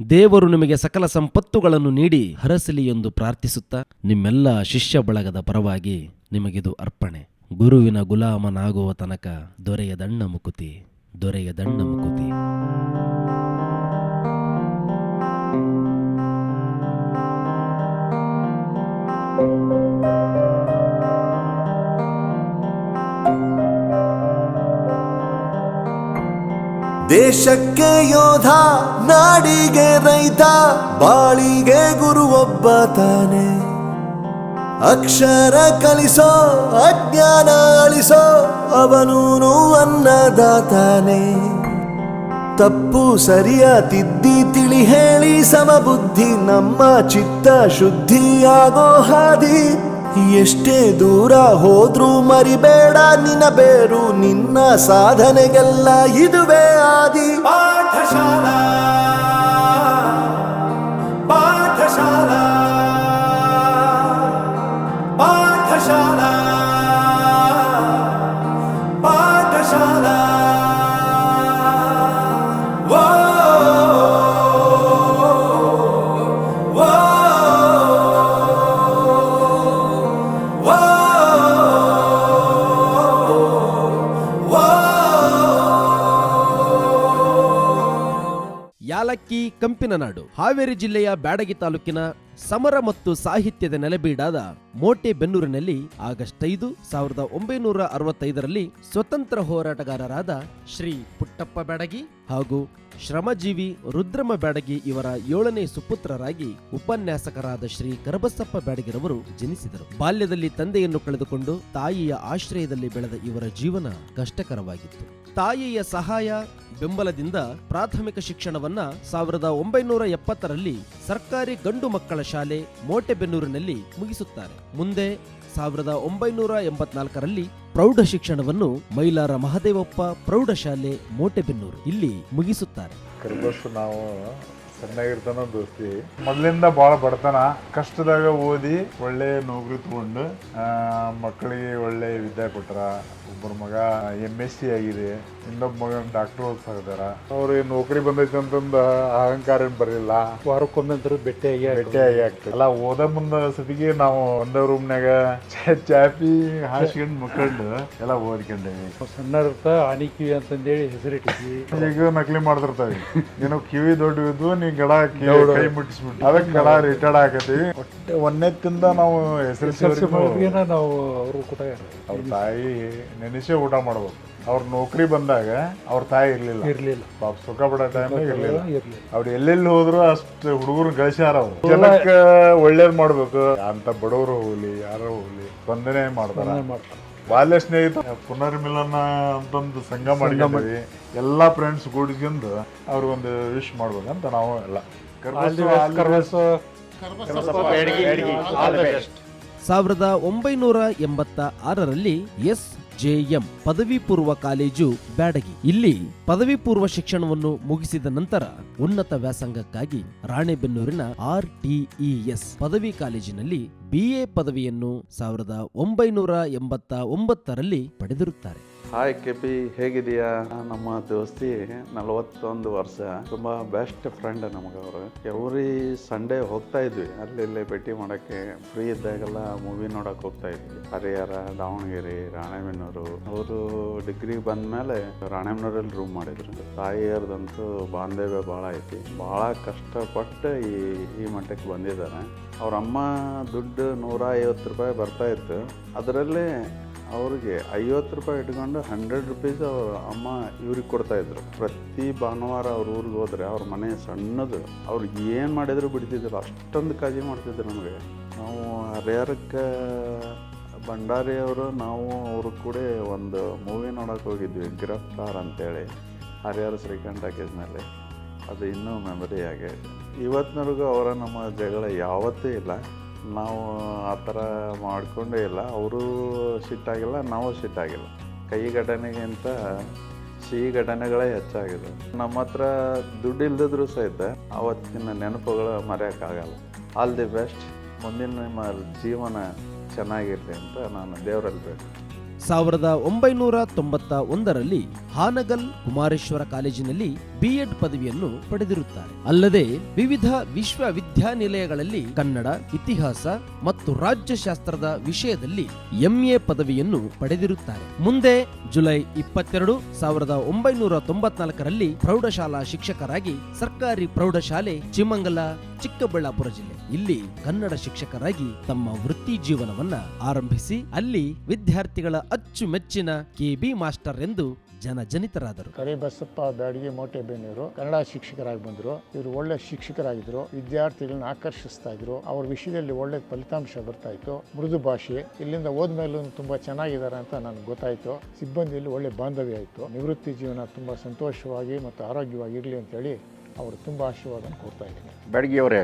ದೇವರು ನಿಮಗೆ ಸಕಲ ಸಂಪತ್ತುಗಳನ್ನು ನೀಡಿ ಹರಸಲಿ ಎಂದು ಪ್ರಾರ್ಥಿಸುತ್ತಾ ನಿಮ್ಮೆಲ್ಲ ಶಿಷ್ಯ ಬಳಗದ ಪರವಾಗಿ ನಿಮಗಿದು ಅರ್ಪಣೆ. ಗುರುವಿನ ಗುಲಾಮನಾಗುವ ತನಕ ದೊರೆಯದಣ್ಣ ಮುಕುತಿ, ದೊರೆಯದಣ್ಣ ಮುಕುತಿ. ದೇಶಕ್ಕೆ ಯೋಧ, ನಾಡಿಗೆ ರೈತ, ಬಾಳಿಗೆ ಗುರು ಒಬ್ಬ ತಾನೆ. ಅಕ್ಷರ ಕಲಿಸೋ, ಅಜ್ಞಾನ ಅಳಿಸೋ, ಅವನೂನು ಅನ್ನದಾತಾನೆ. ತಪ್ಪು ಸರಿಯ ತಿದ್ದಿ ತಿಳಿ ಹೇಳಿ ಸಮಬುದ್ಧಿ ನಮ್ಮ ಚಿತ್ತ ಶುದ್ಧಿಯಾಗೋ ಹಾದಿ. ಎಷ್ಟೇ ದೂರ ಹೋದ್ರೂ ಮರಿಬೇಡ ನಿನ್ನ ಬೇರು, ನಿನ್ನ ಸಾಧನೆಗೆಲ್ಲ ಇದುವೇ ಆದಿ. ಪಾಠಶಾಲಾ ಪಾಠಶಾಲಾ ಪಾಠಶಾಲಾ ಪಾಠಶಾಲಾ. ಯಾಲಕ್ಕಿ ಕಂಪಿನ ನಾಡು. ಹಾವೇರಿ ಜಿಲ್ಲೆಯ ಬ್ಯಾಡಗಿ ತಾಲೂಕಿನ ಸಮರ ಮತ್ತು ಸಾಹಿತ್ಯದ ನೆಲೆಬೀಡಾದ ಮೋಟೆಬೆನ್ನೂರಿನಲ್ಲಿ ಆಗಸ್ಟ್ 5, 1965ರಲ್ಲಿ ಸ್ವತಂತ್ರ ಹೋರಾಟಗಾರರಾದ ಶ್ರೀ ಪುಟ್ಟಪ್ಪ ಬ್ಯಾಡಗಿ ಹಾಗೂ ಶ್ರಮಜೀವಿ ರುದ್ರಮ್ಮ ಬ್ಯಾಡಗಿ ಇವರ 7ನೇ ಸುಪುತ್ರರಾಗಿ ಉಪನ್ಯಾಸಕರಾದ ಶ್ರೀ ಕರಬಸಪ್ಪ ಬ್ಯಾಡಗಿರವರು ಜನಿಸಿದರು. ಬಾಲ್ಯದಲ್ಲಿ ತಂದೆಯನ್ನು ಕಳೆದುಕೊಂಡು ತಾಯಿಯ ಆಶ್ರಯದಲ್ಲಿ ಬೆಳೆದ ಇವರ ಜೀವನ ಕಷ್ಟಕರವಾಗಿತ್ತು. ತಾಯಿಯ ಸಹಾಯ ಬೆಂಬಲದಿಂದ ಪ್ರಾಥಮಿಕ ಶಿಕ್ಷಣವನ್ನ 1970ರಲ್ಲಿ ಸರ್ಕಾರಿ ಗಂಡು ಮಕ್ಕಳ ಶಾಲೆ ಮೋಟೆಬೆನ್ನೂರಿನಲ್ಲಿ ಮುಗಿಸುತ್ತಾರೆ. ಮುಂದೆ 1984ರಲ್ಲಿ ಪ್ರೌಢ ಶಿಕ್ಷಣವನ್ನು ಮೈಲಾರ ಮಹದೇವಪ್ಪ ಪ್ರೌಢಶಾಲೆ ಮೋಟೆಬೆನ್ನೂರು ಇಲ್ಲಿ ಮುಗಿಸುತ್ತಾರೆ. ನಾವು ಸಣ್ಣಾಗಿರ್ತಾನ ದೋಸ್ತಿ, ಮೊದಲಿಂದ ಭಾಳ ಬಡತನ, ಕಷ್ಟದಾಗ ಓದಿ ಒಳ್ಳೆ ನೌಕರಿ ತಗೊಂಡು ಮಕ್ಕಳಿಗೆ ಒಳ್ಳೆ ವಿದ್ಯೆ ಕೊಟ್ಟಾರ. ಒಬ್ಬರ ಮಗ MSc ಆಗಿದೆ, ಇನ್ನೊಬ್ಬ ಮಗ ಡಾಕ್ಟರ್ ಓದ್ಸಾಕತ್ತಾರ. ಅವ್ರಿಗೆ ನೌಕರಿ ಬಂದೈತಿ ಅಂತಂದು ಅಹಂಕಾರ ಏನ್ ಬರಲಿಲ್ಲ. ವಾರಕ್ಕೊಮ್ಮೆ ಭೇಟಿಯಾಗಿ ಆಗ್ತದೆ. ಎಲ್ಲ ಓದ ಮುಂದ ಸತಿಗೆ ನಾವು ಒಂದ ರೂಮ್ನಾಗ ಚಾಪಿ ಹಾಸ್ಕೊಂಡು ಮುಕ್ಕೊಂಡು ಎಲ್ಲ ಓದ್ಕೊಂಡೇವಿ. ಸಣ್ಣ ಆನಿಕಿವಿ ಅಂತಂದೇಳಿ ಹೆಸರಿಟ್ಟಿದ್ವಿ. ಈಗ ನಕಲಿ ಮಾಡ್ತಿರ್ತಾವೆ, ಏನೋ ಕಿವಿ ದೊಡ್ಡವಿದ್ವು, ನೀ ಗಡ ಕೈ ಮುಟ್ಟಿಸ್ಬಿಟ್ಟು ಅದಕ್ಕೆ ಗಡ ರಿಟೈರ್ಡ್ ಆಗತ್ತೀವಿ. ಒಂದನೇತ್ತಿಂದ ನಾವು ಹೆಸರು ನಾವು ಅವರು ಕೂಡ ಅವ್ರ ತಾಯಿ ನೆನೆಸೇ ಊಟ ಮಾಡ್ಬೇಕು. ಅವ್ರ ನೌಕರಿ ಬಂದಾಗ ಅವ್ರ ತಾಯಿ ಇರ್ಲಿಲ್ಲ ಪಾಪ, ಸುಖ ಪಡೋ ಟೈಮ್ ಇರ್ಲಿಲ್ಲ. ಅವ್ರು ಎಲ್ಲೆಲ್ಲಿ ಹೋದ್ರು ಅಷ್ಟು ಹುಡುಗರು ಗಳಿಸ್ಯಾರ. ಅವ್ರು ಜನಕ್ಕೆ ಒಳ್ಳೇದ್ ಮಾಡ್ಬೇಕು ಅಂತ ಬಡವರು ಹೋಗ್ಲಿ ಯಾರೋ ಹೋಗ್ಲಿ ಸ್ಪಂದನೆ ಮಾಡ್ತಾರ. ಬಾಲ್ಯ ಸ್ನೇಹಿತ ಪುನರ್ಮಿಲನ ಅಂತಂದು ಸಂಘ ಮಾಡಿದ್ವಿ. ಎಲ್ಲಾ ಫ್ರೆಂಡ್ಸ್ ಕೂಡಿಸ್ಕೊಂಡು ಅವ್ರಿಗೊಂದು ವಿಶ್ ಮಾಡ್ಬೇಕಂತ ನಾವು ಎಲ್ಲ 1986ರಲ್ಲಿ SJM ಪದವಿ ಪೂರ್ವ ಕಾಲೇಜು ಬ್ಯಾಡಗಿ ಇಲ್ಲಿ ಪದವಿ ಪೂರ್ವ ಶಿಕ್ಷಣವನ್ನು ಮುಗಿಸಿದ ನಂತರ ಉನ್ನತ ವ್ಯಾಸಂಗಕ್ಕಾಗಿ ರಾಣೆಬೆನ್ನೂರಿನ RTES ಪದವಿ ಕಾಲೇಜಿನಲ್ಲಿ BA ಪದವಿಯನ್ನು 1989ರಲ್ಲಿ ಪಡೆದಿರುತ್ತಾರೆ. Hi KP, ಹೇಗಿದೆಯಾ? ನಮ್ಮ ದೋಸ್ತಿ 41 ವರ್ಷ, ತುಂಬಾ ಬೆಸ್ಟ್ ಫ್ರೆಂಡ್ ನಮಗವರು. ಎವ್ರಿ ಸಂಡೇ ಹೋಗ್ತಾ ಇದ್ವಿ ಅಲ್ಲಿ ಭೇಟಿ ಮಾಡಕ್ಕೆ. ಫ್ರೀ ಇದ್ದಾಗೆಲ್ಲ ಮೂವಿ ನೋಡಕ್ ಹೋಗ್ತಾ ಇದ್ವಿ. ಹರಿಹರ, ದಾವಣಗೆರೆ, ರಾಣೆಬೆನ್ನೂರು. ಅವರು ಡಿಗ್ರಿ ಬಂದ್ಮೇಲೆ ರಾಣೆಬೆನ್ನೂರಲ್ಲಿ ರೂಮ್ ಮಾಡಿದ್ರು. ತಾಯಿಯರ್ದಂತೂ ಬಾಂಧವ್ಯ ಭಾಳ ಐತಿ. ಭಾಳ ಕಷ್ಟಪಟ್ಟು ಈ ಮಟ್ಟಕ್ಕೆ ಬಂದಿದ್ದಾರೆ. ಅವ್ರ ಅಮ್ಮ ದುಡ್ಡು 150 ರೂಪಾಯಿ ಬರ್ತಾ ಇತ್ತು. ಅದರಲ್ಲೇ ಅವ್ರಿಗೆ 50 ರೂಪಾಯಿ ಇಟ್ಕೊಂಡು 100 ರೂಪೀಸ್ ಅವ್ರ ಅಮ್ಮ ಇವ್ರಿಗೆ ಕೊಡ್ತಾಯಿದ್ರು. ಪ್ರತಿ ಭಾನುವಾರ ಅವ್ರ ಊರಿಗೆ ಹೋದರೆ ಅವ್ರ ಮನೆ ಸಣ್ಣದು, ಅವ್ರಿಗೆ ಏನು ಮಾಡಿದ್ರು ಬಿಡ್ತಿದ್ರು, ಅಷ್ಟೊಂದು ಕಾಳಜಿ ಮಾಡ್ತಿದ್ರು ನಮಗೆ. ನಾವು ಹರಿಹರಕ್ಕೆ ಭಂಡಾರಿಯವರು ನಾವು ಅವರು ಕೂಡ ಒಂದು ಮೂವಿ ನೋಡೋಕೆ ಹೋಗಿದ್ವಿ, ಗಿರಫ್ತಾರ್ ಅಂತೇಳಿ, ಹರಿಹರ ಶ್ರೀಕಂಠ ಟಾಕೀಸ್ನಲ್ಲಿ. ಅದು ಇನ್ನೂ ಮೆಮೊರಿ ಆಗಿದೆ. ಇವತ್ತಿನವರೆಗೂ ಅವರ ನಮ್ಮ ಜಗಳ ಯಾವತ್ತೂ ಇಲ್ಲ. ನಾವು ಆ ಥರ ಮಾಡಿಕೊಂಡೇ ಇಲ್ಲ. ಅವರು ಸಿಟ್ಟಾಗಿಲ್ಲ, ನಾವು ಸಿಟ್ಟಾಗಿಲ್ಲ. ಕೈ ಘಟನೆಗಿಂತ ಸಿಹಿ ಘಟನೆಗಳೇ ಹೆಚ್ಚಾಗಿದೆ. ನಮ್ಮ ಹತ್ರ ದುಡ್ಡು ಇಲ್ದಿದ್ರು ಸಹಿತ ಅವತ್ತಿನ ನೆನಪುಗಳು ಮರೆಯೋಕ್ಕಾಗಲ್ಲ. All the best. ಮುಂದಿನ ನಿಮ್ಮ ಜೀವನ ಚೆನ್ನಾಗಿರಲಿ ಅಂತ ನಾನು ದೇವರಲ್ಲಿ ಬೇಕು. 1991ರಲ್ಲಿ ಹಾನಗಲ್ ಕುಮಾರೇಶ್ವರ ಕಾಲೇಜಿನಲ್ಲಿ ಬಿಎಡ್ ಪದವಿಯನ್ನು ಪಡೆದಿರುತ್ತಾರೆ. ಅಲ್ಲದೆ ವಿವಿಧ ವಿಶ್ವವಿದ್ಯಾನಿಲಯಗಳಲ್ಲಿ ಕನ್ನಡ, ಇತಿಹಾಸ ಮತ್ತು ರಾಜ್ಯಶಾಸ್ತ್ರದ ವಿಷಯದಲ್ಲಿ ಎಂಎ ಪದವಿಯನ್ನು ಪಡೆದಿರುತ್ತಾರೆ. ಮುಂದೆ ಜುಲೈ 22, 1994ರಲ್ಲಿ ಪ್ರೌಢಶಾಲಾ ಶಿಕ್ಷಕರಾಗಿ ಸರ್ಕಾರಿ ಪ್ರೌಢಶಾಲೆ ಚಿಮಂಗಲ, ಚಿಕ್ಕಬಳ್ಳಾಪುರ ಜಿಲ್ಲೆ ಇಲ್ಲಿ ಕನ್ನಡ ಶಿಕ್ಷಕರಾಗಿ ತಮ್ಮ ವೃತ್ತಿ ಜೀವನವನ್ನ ಆರಂಭಿಸಿ ಅಲ್ಲಿ ವಿದ್ಯಾರ್ಥಿಗಳ ಅಚ್ಚುಮೆಚ್ಚಿನ ಕೆಬಿ ಮಾಸ್ಟರ್ ಎಂದು ಜನಜನಿತರಾದರು. ಕರಿಬಸಪ್ಪ ಬ್ಯಾಡಗಿ ಮೋಟೆಬೇನೂರು ಕನ್ನಡ ಶಿಕ್ಷಕರಾಗಿ ಬಂದರು. ಇವರು ಒಳ್ಳೆ ಶಿಕ್ಷಕರಾಗಿದ್ರು, ವಿದ್ಯಾರ್ಥಿಗಳನ್ನ ಆಕರ್ಷಿಸ್ತಾ ಇದ್ರು. ಅವ್ರ ವಿಷಯದಲ್ಲಿ ಒಳ್ಳೆ ಫಲಿತಾಂಶ ಬರ್ತಾ ಇತ್ತು. ಮೃದು ಭಾಷೆ, ಇಲ್ಲಿಂದ ಹೋದ್ಮೇಲೂ ತುಂಬಾ ಚೆನ್ನಾಗಿದ್ದಾರೆ ಅಂತ ನನಗೆ ಗೊತ್ತಾಯ್ತು. ಸಿಬ್ಬಂದಿಯಲ್ಲಿ ಒಳ್ಳೆ ಬಾಂಧವ್ಯ ಆಯಿತು. ನಿವೃತ್ತಿ ಜೀವನ ತುಂಬಾ ಸಂತೋಷವಾಗಿ ಮತ್ತು ಆರೋಗ್ಯವಾಗಿ ಇರಲಿ ಅಂತೇಳಿ ಅವರು ತುಂಬಾ ಆಶೀರ್ವಾದ ಕೊಡ್ತಾ ಇದ್ದೀನಿ. ಬ್ಯಾಡಗಿಯವರೇ,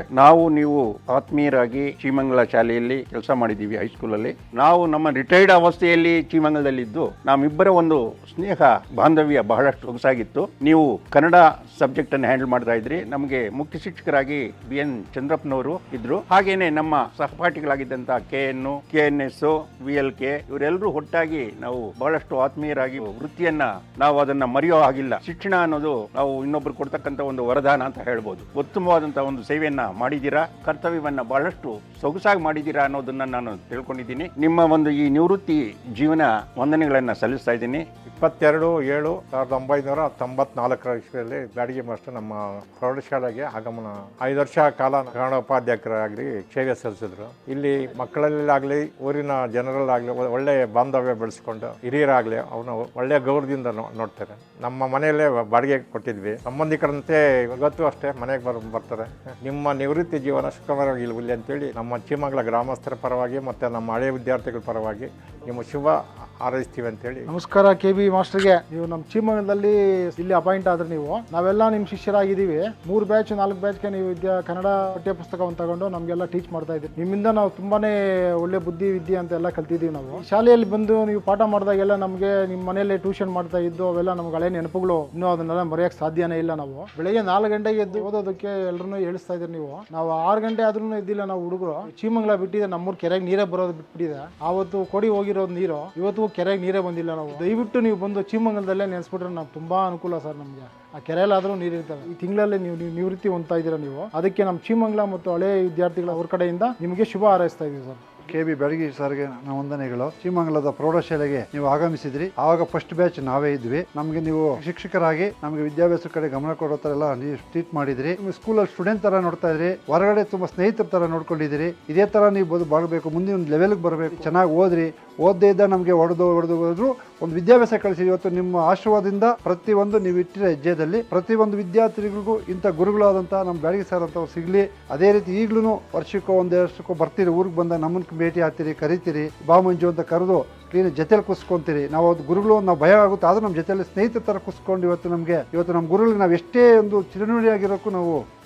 ನೀವು ಆತ್ಮೀಯರಾಗಿ ಶ್ರೀಮಂಗಲ ಶಾಲೆಯಲ್ಲಿ ಕೆಲಸ ಮಾಡಿದ್ದೀವಿ ಹೈಸ್ಕೂಲಲ್ಲಿ. ನಾವು ನಮ್ಮ ರಿಟೈರ್ಡ್ ಅವಸ್ಥೆಯಲ್ಲಿ ಶ್ರೀಮಂಗಲದಲ್ಲಿದ್ದು ನಮ್ಮಿಬ್ಬರ ಒಂದು ಸ್ನೇಹ ಬಾಂಧವ್ಯ ಬಹಳಷ್ಟು ಸೊಗಸಾಗಿತ್ತು. ನೀವು ಕನ್ನಡ ಸಬ್ಜೆಕ್ಟ್ ಅನ್ನು ಹ್ಯಾಂಡಲ್ ಮಾಡ್ತಾ ಇದ್ರಿ. ನಮಗೆ ಮುಖ್ಯ ಶಿಕ್ಷಕರಾಗಿ BN ಚಂದ್ರಪ್ಪನವರು ಇದ್ರು. ಹಾಗೇನೆ ನಮ್ಮ ಸಹಪಾಠಿಗಳಾಗಿದ್ದಂತ KN, KNS, VLK ಇವರೆಲ್ಲರೂ ಒಟ್ಟಾಗಿ ನಾವು ಬಹಳಷ್ಟು ಆತ್ಮೀಯರಾಗಿ ವೃತ್ತಿಯನ್ನ ನಾವು ಅದನ್ನ ಮರೆಯೋ ಹಾಗಿಲ್ಲ. ಶಿಕ್ಷಣ ಅನ್ನೋದು ನಾವು ಇನ್ನೊಬ್ರು ಕೊಡ್ತಕ್ಕಂಥ ಒಂದು ವರದಾನ ಅಂತ ಹೇಳ್ಬೋದು. ಉತ್ತಮವಾದಂತಹ ಒಂದು ಸೇವೆಯನ್ನ ಮಾಡಿದ್ದೀರಾ, ಕರ್ತವ್ಯವನ್ನ ಬಹಳಷ್ಟು ಸೊಗಸಾಗಿ ಮಾಡಿದ್ದೀರಾ ಅನ್ನೋದನ್ನ ನಾನು ತಿಳ್ಕೊಂಡಿದ್ದೀನಿ. ನಿಮ್ಮ ಒಂದು ಈ ನಿವೃತ್ತಿ ಜೀವನ ವಂದನೆಗಳನ್ನ ಸಲ್ಲಿಸ್ತಾ ಇದ್ದೀನಿ. 22/7/1994 ಇಸ್ವಿಯಲ್ಲಿ ಬ್ಯಾಡಗಿ ಮಾಸ್ಟರ್ ನಮ್ಮ ಪ್ರೌಢಶಾಲೆಗೆ ಆಗಮನ 5 ವರ್ಷ ಕಾಲ ಕನ್ನಡೋಪಾಧ್ಯಾಯಕರಾಗಿ ಸೇವೆ ಸಲ್ಲಿಸಿದ್ರು. ಇಲ್ಲಿ ಮಕ್ಕಳಲ್ಲಾಗಲಿ ಊರಿನ ಜನರಲ್ಲಾಗಲಿ ಒಳ್ಳೆ ಬಾಂಧವ್ಯ ಬೆಳೆಸ್ಕೊಂಡು ಹಿರಿಯರಾಗಲಿ ಅವ್ರನ್ನ ಒಳ್ಳೆ ಗೌರವದಿಂದ ನೋಡ್ತಾರೆ. ನಮ್ಮ ಮನೆಯಲ್ಲೇ ಬಾಡಿಗೆ ಕೊಟ್ಟಿದ್ವಿ. ಸಂಬಂಧಿಕರಂತೆ ಇವತ್ತು ಅಷ್ಟೇ ಮನೆಗೆ ಬರ್ತಾರೆ. ನಿಮ್ಮ ನಿವೃತ್ತಿ ಜೀವನ ಸುಖಕರವಾಗಿ ಇರಲಿ ಅಂತೇಳಿ ನಮ್ಮ ಚಿಮಂಗಲ ಗ್ರಾಮಸ್ಥರ ಪರವಾಗಿ ಮತ್ತು ನಮ್ಮ ಹಳೆಯ ವಿದ್ಯಾರ್ಥಿಗಳ ಪರವಾಗಿ ನಿಮ್ಮ ಶುಭ ಹಾರೈಸ್ತೀವಿ ಅಂತೇಳಿ. ನಮಸ್ಕಾರ KB ಮಾಸ್ಟರ್ಗೆ. ನೀವು ನಮ್ಮ ಚಿಮಂಗಲದಲ್ಲಿ ಇಲ್ಲಿ ಅಪಾಯಿಂಟ್ ಆದ್ರೆ ನಾವೆಲ್ಲ ನಿಮ್ಮ ಶಿಷ್ಯರಾಗಿದ್ದೀವಿ. 3 ಬ್ಯಾಚ್ 4 ಬ್ಯಾಚ್ಗೆ ನೀವು ಕನ್ನಡ ಪಠ್ಯ ಪುಸ್ತಕವನ್ನು ತಗೊಂಡು ನಮಗೆಲ್ಲ ಟೀಚ್ ಮಾಡ್ತಾ ಇದ್ದೀವಿ. ನಿಮ್ಮಿಂದ ನಾವು ತುಂಬಾನೇ ಒಳ್ಳೆ ಬುದ್ಧಿ ವಿದ್ಯೆ ಅಂತೆಲ್ಲ ಕಲ್ತಿದ್ದೀವಿ. ನಾವು ಶಾಲೆಯಲ್ಲಿ ಬಂದು ನೀವು ಪಾಠ ಮಾಡಿದಾಗೆಲ್ಲ ನಮಗೆ ನಿಮ್ಮ ಮನೆಯಲ್ಲೇ ಟ್ಯೂಷನ್ ಮಾಡ್ತಾ ಇದ್ದು ಅವೆಲ್ಲ ನಮ್ಗೆ ಹಳೆ ನೆನಪುಗಳು. ಇನ್ನೂ ಅದನ್ನೆಲ್ಲ ಮರೆಯೋಕ್ಕೆ ಸಾಧ್ಯನೇ ಇಲ್ಲ. ನಾವು ಬೆಳಗ್ಗೆ 4 ಗಂಟೆಗೆ ಎದ್ದು ಓದೋದಕ್ಕೆ ಎಲ್ಲರೂ ಹೇಳಿಸ್ತಾ ಇದ್ದೀರಿ. ನೀವು ನಾವು 6 ಗಂಟೆ ಆದ್ರೂ ಎದ್ದಿಲ್ಲ. ನಾವು ಹುಡುಗರು ಚಿಮಂಗಲ ಬಿಟ್ಟಿದೆ, ನಮ್ಮೂರು ಕೆರೆಗೆ ನೀರೇ ಬರೋದು ಬಿಟ್ಬಿಟ್ಟಿದೆ. ಆವತ್ತು ಕೊಡಿ ಹೋಗಿರೋದು ನೀರು ಇವತ್ತು ಕೆರೆಗೆ ನೀರೇ ಬಂದಿಲ್ಲ. ನಾವು ದಯವಿಟ್ಟು ನೀವು ಬಂದು ಚಿಮಂಗಲದಲ್ಲೇ ನೆನೆಸ್ಬಿಟ್ರೆ ನಾವು ತುಂಬಾ ಅನುಕೂಲ ಸರ್. ನಮಗೆ ಆ ಕೆರೆಯಲ್ಲಾದ್ರೂ ನೀರು ಇರ್ತವೆ. ಈ ತಿಂಗಳಲ್ಲಿ ನೀವು ನಿವೃತ್ತಿ ಹೊಂದ್ತಾ ಇದ್ದೀರಾ. ನೀವು ಅದಕ್ಕೆ ನಮ್ಮ ಚಿಮಂಗಲ ಮತ್ತು ಹಳೆ ವಿದ್ಯಾರ್ಥಿಗಳ ಅವ್ರ ಕಡೆಯಿಂದ ನಿಮಗೆ ಶುಭ ಹಾರೈಸ್ತಾ ಇದ್ದೀವಿ ಸರ್. KB ಬ್ಯಾಡಗಿ ಸರ್ಗೆ ನಮ್ಮ ವಂದನೆಗಳು. ಶ್ರೀಮಂಗಲದ ಪ್ರೌಢಶಾಲೆಗೆ ನೀವು ಆಗಮಿಸಿದ್ರಿ. ಆವಾಗ ಫಸ್ಟ್ ಬ್ಯಾಚ್ ನಾವೇ ಇದ್ವಿ. ನಮಗೆ ನೀವು ಶಿಕ್ಷಕರಾಗಿ ನಮಗೆ ವಿದ್ಯಾಭ್ಯಾಸ ಕಡೆ ಗಮನ ಕೊಡೋ ತರ ಎಲ್ಲ ನೀವು ಟ್ರೀಟ್ ಮಾಡಿದ್ರಿ. ನಿಮ್ಮ ಸ್ಕೂಲಲ್ಲಿ ಸ್ಟೂಡೆಂಟ್ ತರ ನೋಡ್ತಾ ಇದ್ರಿ, ಹೊರಗಡೆ ತುಂಬಾ ಸ್ನೇಹಿತರ ತರ ನೋಡ್ಕೊಂಡಿದ್ದೀರಿ. ಇದೇ ತರ ನೀವು ಬಾಳ್ಬೇಕು, ಮುಂದಿನ ಒಂದು ಲೆವೆಲ್ಗೆ ಬರಬೇಕು. ಚೆನ್ನಾಗಿ ಓದ್ರಿ. ಓದದೇ ಇದ್ದ ನಮಗೆ ಹೊಡೆದು ಹೋದ್ರು ಒಂದು ವಿದ್ಯಾಭ್ಯಾಸ ಕಳಿಸಿದ್ವಿ. ಇವತ್ತು ನಿಮ್ಮ ಆಶೀರ್ವಾದದಿಂದ ಪ್ರತಿಯೊಂದು ನೀವು ಇಟ್ಟಿರೋ ಹೆಜ್ಜೆದಲ್ಲಿ ಪ್ರತಿಯೊಂದು ವಿದ್ಯಾರ್ಥಿಗಳಿಗೂ ಇಂಥ ಗುರುಗಳಾದಂಥ ನಮ್ಮ ಬ್ಯಾಡಗಿ ಸರ್ ಅಂತವ್ರು ಸಿಗಲಿ. ಅದೇ ರೀತಿ ಈಗಲೂ ವರ್ಷಕ್ಕೋ 1 ವರ್ಷಕ್ಕೋ ಬರ್ತೀರಿ, ಊರಿಗೆ ಬಂದಾಗ ನಮ್ಮನ್ನು ಭೇಟಿ ಆಗ್ತೀರಿ, ಕರಿತೀರಿ, ಬಾ ಮಂಜು ಅಂತ ಕರೆದು ಕ್ಲೀನ್ ಜೊತೆಲಿ ಕುಸ್ಕೊಂತೀರಿ. ನಾವು ಅದು ಗುರುಗಳು ನಾವು ಭಯ ಆಗುತ್ತೆ, ಆದರೂ ನಮ್ಮ ಜೊತೆಲಿ ಸ್ನೇಹಿತರ ಥರ ಕುಸ್ಕೊಂಡು ಇವತ್ತು ನಮ್ಮ ಗುರುಗಳಿಗೆ ನಾವು ಎಷ್ಟೇ ಒಂದು ಚಿರನುಡಿಯಾಗಿರೋಕ್ಕೂ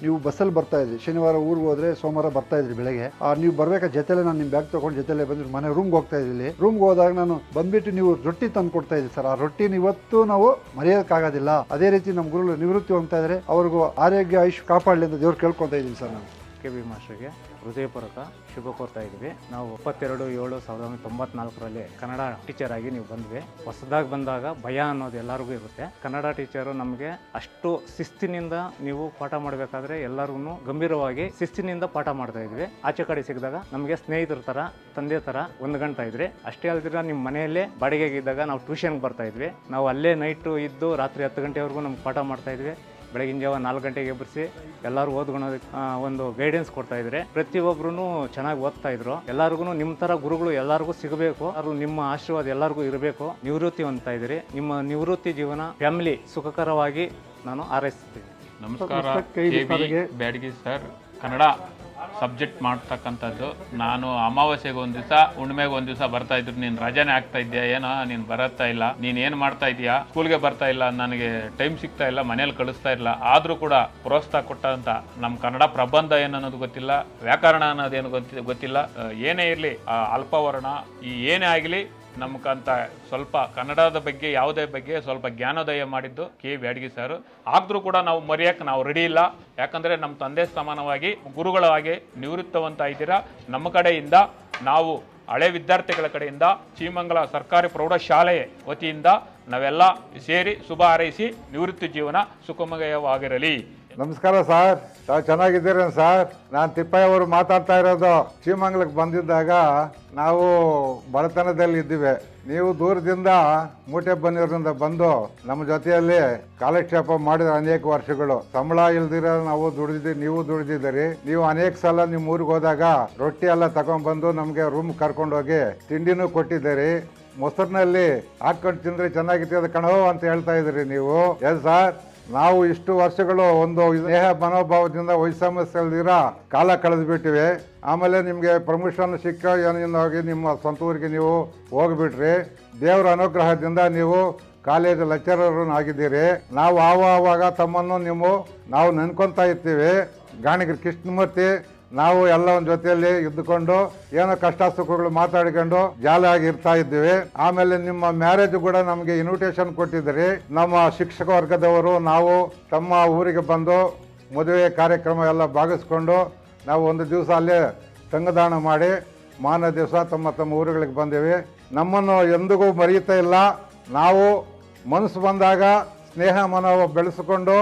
ನೀವು ಬಸ್ಸಲ್ಲಿ ಬರ್ತಾ ಇದ್ರಿ. ಶನಿವಾರ ಊರಿಗೆ ಹೋದ್ರೆ ಸೋಮವಾರ ಬರ್ತಾ ಇದ್ರಿ ಬೆಳಗ್ಗೆ. ನೀವು ಬರ್ಬೇಕಾದ್ರೆ ಜೊತೆಲೆ ನಾನು ನಿಮ್ಮ ಬ್ಯಾಗ್ ತೊಗೊಂಡು ಜೊತೆಲೆ ಬಂದಿರಿ. ಮನೆ ರೂಮ್ಗೆ ಹೋಗ್ತಾ ಇದ್ರಿ. ರೂಮ್ಗೆ ಹೋದಾಗ ನಾನು ಬಂದ್ಬಿಟ್ಟು ನೀವು ರೊಟ್ಟಿ ತಂದು ಕೊಡ್ತಾ ಇದ್ರಿ ಸರ್. ಆ ರೊಟ್ಟಿನ ಇವತ್ತು ನಾವು ಮರೆಯೋಕ್ಕಾಗೋದಿಲ್ಲ. ಅದೇ ರೀತಿ ನಮ್ಮ ಗುರುಗಳು ನಿವೃತ್ತಿ ಹೋಗ್ತಾ ಇದ್ದಾರೆ. ಅವ್ರಿಗೂ ಆರೋಗ್ಯ ಆಯುಷ್ ಕಾಪಾಡಲಿ ಅಂತ ದೇವ್ರು ಕೇಳ್ಕೊತಾ ಇದ್ದೀನಿ ಸರ್. ನಾನು KB ಮಾಸ್ಟರ್ಗೆ ಹೃದಯಪೂರ್ವಕ ಶುಭ ಕೋರ್ತಾ ಇದ್ವಿ. ನಾವು 22/7/1994 ಕನ್ನಡ ಟೀಚರ್ ಆಗಿ ನೀವು ಬಂದ್ವಿ. ಹೊಸದಾಗಿ ಬಂದಾಗ ಭಯ ಅನ್ನೋದು ಎಲ್ಲರಿಗೂ ಇರುತ್ತೆ. ಕನ್ನಡ ಟೀಚರು ನಮಗೆ ಅಷ್ಟು ಶಿಸ್ತಿನಿಂದ ನೀವು ಪಾಠ ಮಾಡಬೇಕಾದ್ರೆ ಎಲ್ಲರಿಗೂ ಗಂಭೀರವಾಗಿ ಶಿಸ್ತಿನಿಂದ ಪಾಠ ಮಾಡ್ತಾ ಇದ್ವಿ. ಆಚೆ ಕಡೆ ಸಿಕ್ಕಿದಾಗ ನಮಗೆ ಸ್ನೇಹಿತರ ಥರ, ತಂದೆ ಥರ ಹೊಂದ್ಕೊಂತಾ ಇದ್ರಿ. ಅಷ್ಟೇ ಅಲ್ದಿರ ನಿಮ್ಮ ಮನೆಯಲ್ಲೇ ಬಾಡಿಗೆಗಿದ್ದಾಗ ನಾವು ಟ್ಯೂಷನ್ಗೆ ಬರ್ತಾ ಇದ್ವಿ. ನಾವು ಅಲ್ಲೇ ನೈಟು ಇದ್ದು ರಾತ್ರಿ 10 ಗಂಟೆವರೆಗೂ ನಮ್ಗೆ ಪಾಠ ಮಾಡ್ತಾ ಇದ್ವಿ. ಬೆಳಗಿನ ಜಾವ 4 ಗಂಟೆಗೆ ಎಬ್ಬರಿಸಿ ಎಲ್ಲರೂ ಓದ್ಕೊಳೋದಕ್ಕೆ ಒಂದು ಗೈಡೆನ್ಸ್ ಕೊಡ್ತಾ ಇದ್ರೆ. ಪ್ರತಿಯೊಬ್ಬರೂ ಚೆನ್ನಾಗಿ ಓದ್ತಾ ಇದ್ರು. ಎಲ್ಲರಿಗೂ ನಿಮ್ಮ ಥರ ಗುರುಗಳು ಎಲ್ಲರಿಗೂ ಸಿಗಬೇಕು. ಅವರು ನಿಮ್ಮ ಆಶೀರ್ವಾದ ಎಲ್ಲರಿಗೂ ಇರಬೇಕು. ನಿವೃತ್ತಿ ಹೊಂದ್ತಾ ಇದ್ದೀರಿ. ನಿಮ್ಮ ನಿವೃತ್ತಿ ಜೀವನ ಫ್ಯಾಮಿಲಿ ಸುಖಕರವಾಗಿ ನಾನು ಹಾರೈಸ್ತೀನಿ. ನಮಸ್ಕಾರ. ಬ್ಯಾಡಗಿ ಸರ್ ಕನ್ನಡ ಸಬ್ಜೆಕ್ಟ್ ಮಾಡ್ತಕ್ಕಂಥದ್ದು. ನಾನು ಅಮಾವಾಸ್ಯೆಗೆ 1 ದಿವಸ, ಹುಣ್ಣಿಮೆಗೆ 1 ದಿವಸ ಬರ್ತಾ ಇದ್ರು. ನೀನು ರಜಾನೆ ಆಗ್ತಾ ಇದೆಯಾ, ಏನೋ ನೀನು ಬರತ್ತಾ ಇಲ್ಲ, ನೀನು ಏನು ಮಾಡ್ತಾ ಇದೀಯಾ, ಸ್ಕೂಲ್ಗೆ ಬರ್ತಾ ಇಲ್ಲ, ನನಗೆ ಟೈಮ್ ಸಿಗ್ತಾ ಇಲ್ಲ, ಮನೇಲಿ ಕಳಿಸ್ತಾ ಇಲ್ಲ. ಆದರೂ ಕೂಡ ಪ್ರೋತ್ಸಾಹ ಕೊಟ್ಟಂತ ನಮ್ಮ ಕನ್ನಡ ಪ್ರಬಂಧ ಏನನ್ನೋದು ಗೊತ್ತಿಲ್ಲ, ವ್ಯಾಕರಣ ಅನ್ನೋದೇನು ಗೊತ್ತಿಲ್ಲ. ಏನೇ ಇರಲಿ, ಅಲ್ಪವರ್ಣ ಏನೇ ಆಗಲಿ ನಮ್ಗಂತ ಸ್ವಲ್ಪ ಕನ್ನಡದ ಬಗ್ಗೆ ಯಾವುದೇ ಬಗ್ಗೆ ಸ್ವಲ್ಪ ಜ್ಞಾನೋದಯ ಮಾಡಿದ್ದು ಕೆ ಬ್ಯಾಡಗಿ ಸರ್. ಆದ್ರೂ ಕೂಡ ನಾವು ಮರೆಯಕ್ಕೆ ನಾವು ರೆಡಿ ಇಲ್ಲ. ಯಾಕಂದರೆ ನಮ್ಮ ತಂದೆ ಸಮಾನವಾಗಿ ಗುರುಗಳಾಗಿ ನಿವೃತ್ತವಂತ ಇದ್ದೀರಾ. ನಮ್ಮ ಕಡೆಯಿಂದ ನಾವು ಹಳೆ ವಿದ್ಯಾರ್ಥಿಗಳ ಕಡೆಯಿಂದ ಶ್ರೀಮಂಗಲ ಸರ್ಕಾರಿ ಪ್ರೌಢಶಾಲೆ ವತಿಯಿಂದ ನಾವೆಲ್ಲ ಸೇರಿ ಶುಭ ಹಾರೈಸಿ ನಿವೃತ್ತಿ ಜೀವನ ಸುಖಮಯವಾಗಿರಲಿ. ನಮಸ್ಕಾರ ಸರ್, ತಾವು ಚೆನ್ನಾಗಿದ್ದೀರ ಸರ್? ನಾನು ತಿಪ್ಪಯ್ಯ ಅವರು ಮಾತಾಡ್ತಾ ಇರೋದು. ಶ್ರೀಮಂಗಲಕ್ಕೆ ಬಂದಿದ್ದಾಗ ನಾವು ಬಡತನದಲ್ಲಿ ಇದ್ದೀವಿ. ನೀವು ದೂರದಿಂದ ಮೂಟೆ ಬನ್ನೂರಿನಿಂದ ಬಂದು ನಮ್ಮ ಜೊತೆಯಲ್ಲಿ ಕಾಲಕ್ಷೇಪ ಮಾಡಿದ ಅನೇಕ ವರ್ಷಗಳು. ಸಂಬಳ ಇಲ್ದಿರ ನಾವು ದುಡಿದಿದ್ದೀವಿ, ನೀವು ದುಡಿದಿದ್ದೀರಿ. ನೀವು ಅನೇಕ ಸಲ ನಿಮ್ಮ ಊರಿಗೆ ಹೋದಾಗ ರೊಟ್ಟಿ ಎಲ್ಲ ತಗೊಂಡ್ಬಂದು ನಮಗೆ ರೂಮ್ ಕರ್ಕೊಂಡೋಗಿ ತಿಂಡಿನೂ ಕೊಟ್ಟಿದ್ದೀರಿ. ಮೊಸರಿನಲ್ಲಿ ಹಾಕೊಂಡು ತಿಂದ್ರೆ ಚೆನ್ನಾಗಿರ್ತದೆ ಕಣೋ ಅಂತ ಹೇಳ್ತಾ ಇದ್ದೀರಿ ನೀವು. ಎಸ್ ಸರ್, ನಾವು ಇಷ್ಟು ವರ್ಷಗಳು ಒಂದು ಸ್ನೇಹ ಮನೋಭಾವದಿಂದ ವೈಷಮ್ಯದಲ್ಲಿರ ಕಾಲ ಕಳೆದು ಬಿಟ್ಟಿವೆ. ಆಮೇಲೆ ನಿಮಗೆ ಪ್ರಮೋಷನ್ ಸಿಕ್ಕ ಹೋಗಿ ನಿಮ್ಮ ಸ್ವಂತ ಊರಿಗೆ ನೀವು ಹೋಗ್ಬಿಟ್ರಿ. ದೇವರ ಅನುಗ್ರಹದಿಂದ ನೀವು ಕಾಲೇಜ್ ಲೆಕ್ಚರರ್ ಆಗಿದ್ದೀರಿ. ನಾವು ಆವಾಗ ತಮ್ಮನ್ನು ನಾವು ನೆನ್ಕೊತಾ ಇರ್ತೀವಿ. ಗಾಣಿಗರು ಕೃಷ್ಣಮೂರ್ತಿ ನಾವು ಎಲ್ಲ ಒಂದು ಜೊತೆಯಲ್ಲಿ ಇದ್ದುಕೊಂಡು ಏನೋ ಕಷ್ಟ ಸುಖಗಳು ಮಾತಾಡಿಕೊಂಡು ಜಾಲಿಯಾಗಿ ಇರ್ತಾ ಇದ್ದೀವಿ. ಆಮೇಲೆ ನಿಮ್ಮ ಮ್ಯಾರೇಜ್ ಕೂಡ ನಮಗೆ ಇನ್ವಿಟೇಷನ್ ಕೊಟ್ಟಿದ್ದೀರಿ. ನಮ್ಮ ಶಿಕ್ಷಕ ವರ್ಗದವರು ನಾವು ತಮ್ಮ ಊರಿಗೆ ಬಂದು ಮದುವೆ ಕಾರ್ಯಕ್ರಮ ಎಲ್ಲ ಭಾಗಿಸ್ಕೊಂಡು ನಾವು ಒಂದು ದಿವಸ ಅಲ್ಲೇ ತಂಗದಾಣ ಮಾಡಿ ಮಾರನೇ ದಿವಸ ತಮ್ಮ ಊರುಗಳಿಗೆ ಬಂದೀವಿ. ನಮ್ಮನ್ನು ಎಂದಿಗೂ ಮರೆಯುತ್ತಾ ಇಲ್ಲ. ನಾವು ಮನಸ್ಸು ಬಂದಾಗ ಸ್ನೇಹ ಮನೋಭಾವ ಬೆಳೆಸಿಕೊಂಡು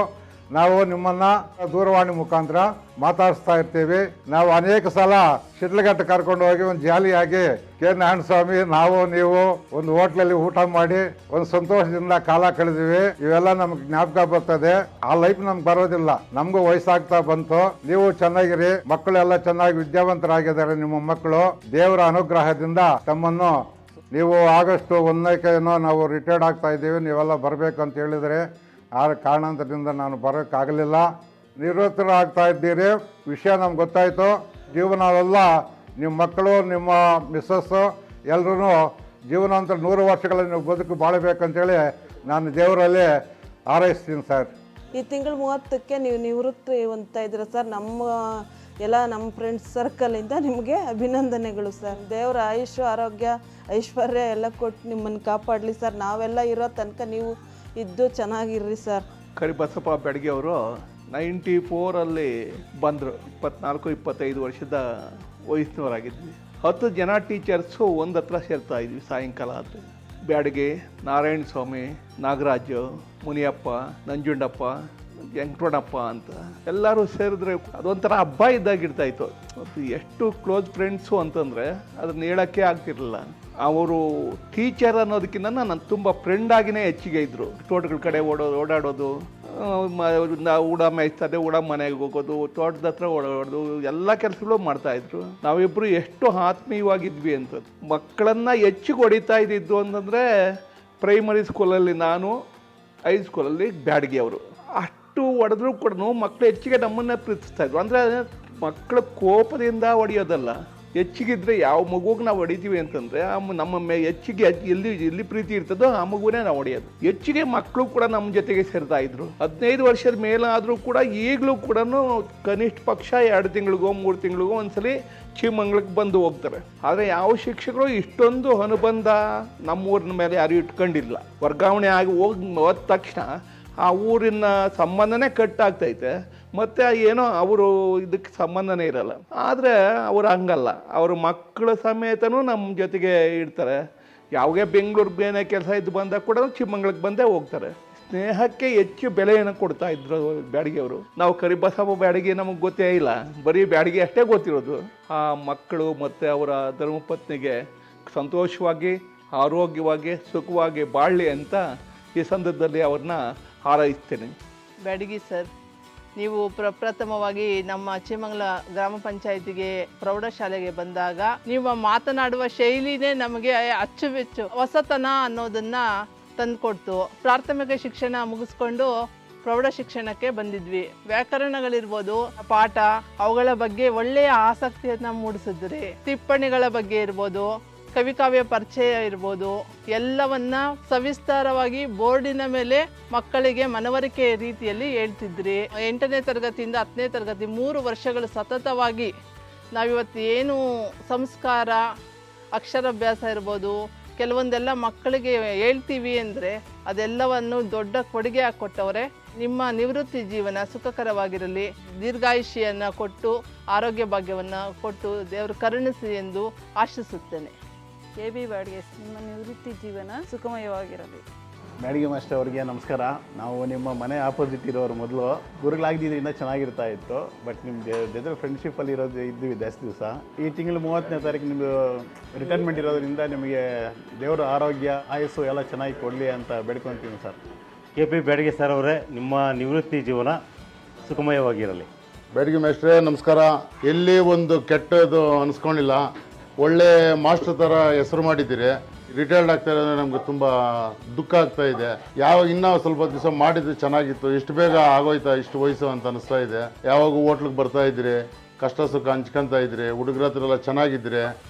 ನಾವು ನಿಮ್ಮನ್ನು ದೂರವಾಣಿ ಮುಖಾಂತರ ಮಾತಾಡಿಸ್ತಾ ಇರ್ತೀವಿ. ನಾವು ಅನೇಕ ಸಲ ಶಿಡ್ಲಘಟ್ಟ ಕರ್ಕೊಂಡು ಹೋಗಿ ಒಂದು ಜಾಲಿಯಾಗಿ ಕೆ ನಾರಾಯಣ ಸ್ವಾಮಿ ನಾವು ನೀವು ಒಂದು ಹೋಟ್ಲಲ್ಲಿ ಊಟ ಮಾಡಿ ಒಂದು ಸಂತೋಷದಿಂದ ಕಾಲ ಕಳೆದಿವಿ. ಇವೆಲ್ಲ ನಮ್ಗೆ ಜ್ಞಾಪಕ ಬರ್ತದೆ. ಆ ಲೈಫ್ ನಮ್ಗೆ ಬರೋದಿಲ್ಲ. ನಮಗೂ ವಯಸ್ಸಾಗ್ತಾ ಬಂತು. ನೀವು ಚೆನ್ನಾಗಿರಿ. ಮಕ್ಕಳೆಲ್ಲ ಚೆನ್ನಾಗಿ ವಿದ್ಯಾವಂತರಾಗಿದ್ದಾರೆ. ನಿಮ್ಮ ಮಕ್ಕಳು ದೇವರ ಅನುಗ್ರಹದಿಂದ ತಮ್ಮನ್ನು ನೀವು ಆಗಸ್ಟ್ 1 ನಾವು ರಿಟೈರ್ಡ್ ಆಗ್ತಾ ಇದ್ದೀವಿ. ನೀವೆಲ್ಲ ಬರಬೇಕು ಅಂತ ಹೇಳಿದರೆ ಆ ಕಾರಣಾಂತರದಿಂದ ನಾನು ಬರೋಕ್ಕಾಗಲಿಲ್ಲ. ನಿವೃತ್ತರಾಗ್ತಾ ಇದ್ದೀರಿ. ವಿಷಯ ನಮ್ಗೆ ಗೊತ್ತಾಯಿತು. ಜೀವನವೆಲ್ಲ ನಿಮ್ಮ ಮಕ್ಕಳು ನಿಮ್ಮ ಮಿಸ್ಸಸ್ಸು ಎಲ್ಲರೂ ಜೀವನಾಂತರ 100 ವರ್ಷಗಳಲ್ಲಿ ನೀವು ಬದುಕು ಬಾಳಬೇಕಂತೇಳಿ ನಾನು ದೇವರಲ್ಲಿ ಹಾರೈಸ್ತೀನಿ ಸರ್. ಈ ತಿಂಗಳು 30ಕ್ಕೆ ನೀವು ನಿವೃತ್ತಿ ಹೊಂದ್ತಾ ಇದ್ದೀರ ಸರ್. ನಮ್ಮ ಫ್ರೆಂಡ್ಸ್ ಸರ್ಕಲಿಂದ ನಿಮಗೆ ಅಭಿನಂದನೆಗಳು ಸರ್. ದೇವರ ಆಯುಷ್ ಆರೋಗ್ಯ ಐಶ್ವರ್ಯ ಎಲ್ಲ ಕೊಟ್ಟು ನಿಮ್ಮನ್ನು ಕಾಪಾಡಲಿ ಸರ್. ನಾವೆಲ್ಲ ಇರೋ ತನಕ ನೀವು ಇದ್ದು ಚೆನ್ನಾಗಿರ್ರಿ ಸರ್. ಕರಿಬಸಪ್ಪ ಬೆಡಗಿ ಅವರು 94 ಬಂದರು. 24-25 ವರ್ಷದ ವಯಸ್ಸಿನವರಾಗಿದ್ವಿ. 10 ಜನ ಟೀಚರ್ಸು ಒಂದು ಹತ್ರ ಸೇರ್ತಾ ಇದ್ವಿ ಸಾಯಂಕಾಲ ಆದ. ಬ್ಯಾಡಗಿ, ನಾರಾಯಣ ಸ್ವಾಮಿ, ನಾಗರಾಜು, ಮುನಿಯಪ್ಪ, ನಂಜುಂಡಪ್ಪ, ವೆಂಕಟರಮಣಪ್ಪ ಅಂತ ಎಲ್ಲರೂ ಸೇರಿದ್ರೆ ಅದೊಂಥರ ಹಬ್ಬ ಇದ್ದಾಗಿರ್ತಾ ಇತ್ತು. ಎಷ್ಟು ಕ್ಲೋಸ್ ಫ್ರೆಂಡ್ಸು ಅಂತಂದರೆ ಅದನ್ನ ಹೇಳೋಕ್ಕೆ ಆಗ್ತಿರಲಿಲ್ಲ. ಅವರು ಟೀಚರ್ ಅನ್ನೋದಕ್ಕಿಂತ ನಾನು ತುಂಬ ಫ್ರೆಂಡಾಗಿಯೇ ಹೆಚ್ಚಿಗೆ ಇದ್ದರು. ತೋಟಗಳ ಕಡೆ ಓಡಾಡೋದು, ಊಡ ಮೇಯಿಸ್ತದೆ, ಊಡ ಮನೆಗೆ ಹೋಗೋದು, ತೋಟದ ಹತ್ರ ಓಡಾಡೋದು, ಎಲ್ಲ ಕೆಲಸಗಳು ಮಾಡ್ತಾಯಿದ್ರು. ನಾವಿಬ್ಬರು ಎಷ್ಟು ಆತ್ಮೀಯವಾಗಿದ್ವಿ ಅಂತ. ಮಕ್ಕಳನ್ನು ಹೆಚ್ಚಿಗೆ ಹೊಡಿತಾ ಇದ್ದಿದ್ದು ಅಂತಂದರೆ ಪ್ರೈಮರಿ ಸ್ಕೂಲಲ್ಲಿ ನಾನು, ಹೈಸ್ಕೂಲಲ್ಲಿ ಬ್ಯಾಡಗಿ ಅವರು. ಅಷ್ಟು ಹೊಡೆದ್ರು ಕೂಡ ಮಕ್ಕಳು ಹೆಚ್ಚಿಗೆ ನಮ್ಮನ್ನೇ ಪ್ರೀತಿಸ್ತಾಯಿದ್ರು. ಅಂದರೆ ಮಕ್ಕಳ ಕೋಪದಿಂದ ಹೊಡೆಯೋದಲ್ಲ, ಹೆಚ್ಚಿಗಿದ್ರೆ ಯಾವ ಮಗುಗೆ ನಾವು ಹೊಡಿತೀವಿ ಅಂತಂದರೆ ನಮ್ಮ ಹೆಚ್ಚಿಗೆ ಎಲ್ಲಿ ಪ್ರೀತಿ ಇರ್ತದೋ ಆ ಮಗುನೇ ನಾವು ಹೊಡೆಯೋದು. ಹೆಚ್ಚಿಗೆ ಮಕ್ಕಳು ಕೂಡ ನಮ್ಮ ಜೊತೆಗೆ ಸೇರ್ತಾ ಇದ್ರು. 15 ವರ್ಷದ ಮೇಲಾದರೂ ಕೂಡ ಈಗಲೂ ಕೂಡ ಕನಿಷ್ಠ ಪಕ್ಷ 2 ತಿಂಗಳಿಗೋ 3 ತಿಂಗಳಿಗೋ ಒಂದ್ಸಲಿ ಶ್ರೀಮಂಗಲಕ್ಕೆ ಬಂದು ಹೋಗ್ತಾರೆ. ಆದರೆ ಯಾವ ಶಿಕ್ಷಕರು ಇಷ್ಟೊಂದು ಅನುಬಂಧ ನಮ್ಮೂರಿನ ಮೇಲೆ ಯಾರು ಇಟ್ಕೊಂಡಿಲ್ಲ. ವರ್ಗಾವಣೆ ಆಗಿ ಹೋದ ತಕ್ಷಣ ಆ ಊರಿನ ಸಂಬಂಧನೇ ಕಟ್ಟಾಗ್ತೈತೆ. ಮತ್ತು ಏನೋ ಅವರು ಇದಕ್ಕೆ ಸಂಬಂಧನೇ ಇರಲ್ಲ. ಆದರೆ ಅವರು ಹಂಗಲ್ಲ. ಅವರು ಮಕ್ಕಳ ಸಮೇತನೂ ನಮ್ಮ ಜೊತೆಗೆ ಇರ್ತಾರೆ. ಯಾವುದೇ ಬೆಂಗಳೂರು ಬೇನೆ ಕೆಲಸ ಇದ್ದು ಬಂದಾಗ ಕೂಡ ಶ್ರೀಮಂಗಲಕ್ಕೆ ಬಂದೇ ಹೋಗ್ತಾರೆ. ಸ್ನೇಹಕ್ಕೆ ಹೆಚ್ಚು ಬೆಲೆಯನ್ನು ಕೊಡ್ತಾ ಇದ್ರು ಬ್ಯಾಡಗಿ ಅವರು. ನಾವು ಕರಿಬಸಪ್ಪ ಬ್ಯಾಡಗಿ ನಮಗೆ ಗೊತ್ತೇ ಇಲ್ಲ, ಬರೀ ಬ್ಯಾಡಗಿ ಅಷ್ಟೇ ಗೊತ್ತಿರೋದು. ಆ ಮಕ್ಕಳು ಮತ್ತು ಅವರ ಧರ್ಮಪತ್ನಿಗೆ ಸಂತೋಷವಾಗಿ, ಆರೋಗ್ಯವಾಗಿ, ಸುಖವಾಗಿ ಬಾಳಲಿ ಅಂತ ಈ ಸಂದರ್ಭದಲ್ಲಿ ಅವ್ರನ್ನ ಹಾರೈಸ್ತೇನೆ. ಬ್ಯಾಡಗಿ ಸರ್, ನೀವು ಪ್ರಪ್ರಥಮವಾಗಿ ನಮ್ಮ ಶ್ರೀಮಂಗಲ ಗ್ರಾಮ ಪಂಚಾಯತಿಗೆ ಪ್ರೌಢಶಾಲೆಗೆ ಬಂದಾಗ ನೀವು ಮಾತನಾಡುವ ಶೈಲಿನೇ ನಮಗೆ ಅಚ್ಚುಮೆಚ್ಚು, ಹೊಸತನ ಅನ್ನೋದನ್ನ ತಂದುಕೊಡ್ತು. ಪ್ರಾಥಮಿಕ ಶಿಕ್ಷಣ ಮುಗಿಸ್ಕೊಂಡು ಪ್ರೌಢ ಶಿಕ್ಷಣಕ್ಕೆ ಬಂದಿದ್ವಿ. ವ್ಯಾಕರಣಗಳಿರ್ಬೋದು, ಪಾಠ ಅವುಗಳ ಬಗ್ಗೆ ಒಳ್ಳೆಯ ಆಸಕ್ತಿಯನ್ನು ಮೂಡಿಸಿದ್ರಿ. ಟಿಪ್ಪಣಿಗಳ ಬಗ್ಗೆ ಇರ್ಬೋದು, ಕವಿಕಾವ್ಯ ಪರಿಚಯ ಇರ್ಬೋದು, ಎಲ್ಲವನ್ನ ಸವಿಸ್ತಾರವಾಗಿ ಬೋರ್ಡಿನ ಮೇಲೆ ಮಕ್ಕಳಿಗೆ ಮನವರಿಕೆ ರೀತಿಯಲ್ಲಿ ಹೇಳ್ತಿದ್ರಿ. 8ನೇ ತರಗತಿಯಿಂದ 10ನೇ ತರಗತಿ 3 ವರ್ಷಗಳು ಸತತವಾಗಿ ನಾವಿವತ್ತು ಏನು ಸಂಸ್ಕಾರ, ಅಕ್ಷರಾಭ್ಯಾಸ ಇರ್ಬೋದು, ಕೆಲವೊಂದೆಲ್ಲ ಮಕ್ಕಳಿಗೆ ಹೇಳ್ತೀವಿ ಅಂದರೆ ಅದೆಲ್ಲವನ್ನು ದೊಡ್ಡ ಕೊಡುಗೆಯಾಗಿ ಕೊಟ್ಟವರೆ. ನಿಮ್ಮ ನಿವೃತ್ತಿ ಜೀವನ ಸುಖಕರವಾಗಿರಲಿ, ದೀರ್ಘಾಯುಷ್ಯನ್ನು ಕೊಟ್ಟು ಆರೋಗ್ಯ ಭಾಗ್ಯವನ್ನು ಕೊಟ್ಟು ದೇವರು ಕರುಣಿಸಿ ಎಂದು ಆಶಿಸುತ್ತೇನೆ. KB ಬ್ಯಾಡಗಿ, ನಿಮ್ಮ ನಿವೃತ್ತಿ ಜೀವನ ಸುಖಮಯವಾಗಿರಲಿ. ಬ್ಯಾಡಗಿ ಮಾಸ್ಟರ್ ಅವರಿಗೆ ನಮಸ್ಕಾರ. ನಾವು ನಿಮ್ಮ ಮನೆ ಆಪೋಸಿಟ್ ಇರೋರು. ಮೊದಲು ಗುರುಗಳಾಗಿದ್ದರಿಂದ ಚೆನ್ನಾಗಿರ್ತಾ ಇತ್ತು, ಬಟ್ ನಿಮ್ಮ ಜೊತೆ ಫ್ರೆಂಡ್ಶಿಪ್ಪಲ್ಲಿ ಇದ್ವಿ ಜಾಸ್ತಿ ದಿವಸ. ಈ ತಿಂಗಳು 30ನೇ ತಾರೀಕು ನಿಮ್ಮದು ರಿಟೈರ್ಮೆಂಟ್ ಇರೋದ್ರಿಂದ ನಿಮಗೆ ದೇವರ ಆರೋಗ್ಯ ಆಯಸ್ಸು ಎಲ್ಲ ಚೆನ್ನಾಗಿ ಕೊಡಲಿ ಅಂತ ಬೇಡ್ಕೊತೀವಿ ಸರ್. KP ಬ್ಯಾಡಗಿ ಸರ್ ಅವರೇ, ನಿಮ್ಮ ನಿವೃತ್ತಿ ಜೀವನ ಸುಖಮಯವಾಗಿರಲಿ. ಬ್ಯಾಡಗಿ ಮಾಸ್ಟ್ರೇ ನಮಸ್ಕಾರ. ಎಲ್ಲಿ ಒಂದು ಕೆಟ್ಟದ್ದು ಅನಿಸ್ಕೊಂಡಿಲ್ಲ, ಒಳ್ಳೆ ಮಾಸ್ಟರ್ ಥರ ಹೆಸರು ಮಾಡಿದ್ದೀರಿ. ರಿಟೈರ್ಡ್ ಆಗ್ತಾ ಇರೋದ್ರೆ ನಮ್ಗೆ ತುಂಬ ದುಃಖ ಆಗ್ತಾ ಇದೆ. ಇನ್ನೂ ಸ್ವಲ್ಪ ದಿವಸ ಮಾಡಿದ್ರೆ ಚೆನ್ನಾಗಿತ್ತು, ಇಷ್ಟು ಬೇಗ ಆಗೋಯ್ತಾ ಇಷ್ಟು ವಯಸ್ಸು ಅಂತ ಅನಿಸ್ತಾ ಇದೆ. ಯಾವಾಗ ಹೋಟ್ಲಿಗೆ ಬರ್ತಾ ಇದ್ರಿ, ಕಷ್ಟ ಸುಖ ಹಂಚ್ಕೊಂತ ಇದ್ರಿ, ಹುಡುಗರ ಹತ್ರ ಎಲ್ಲ ಚೆನ್ನಾಗಿದ್ರೆ.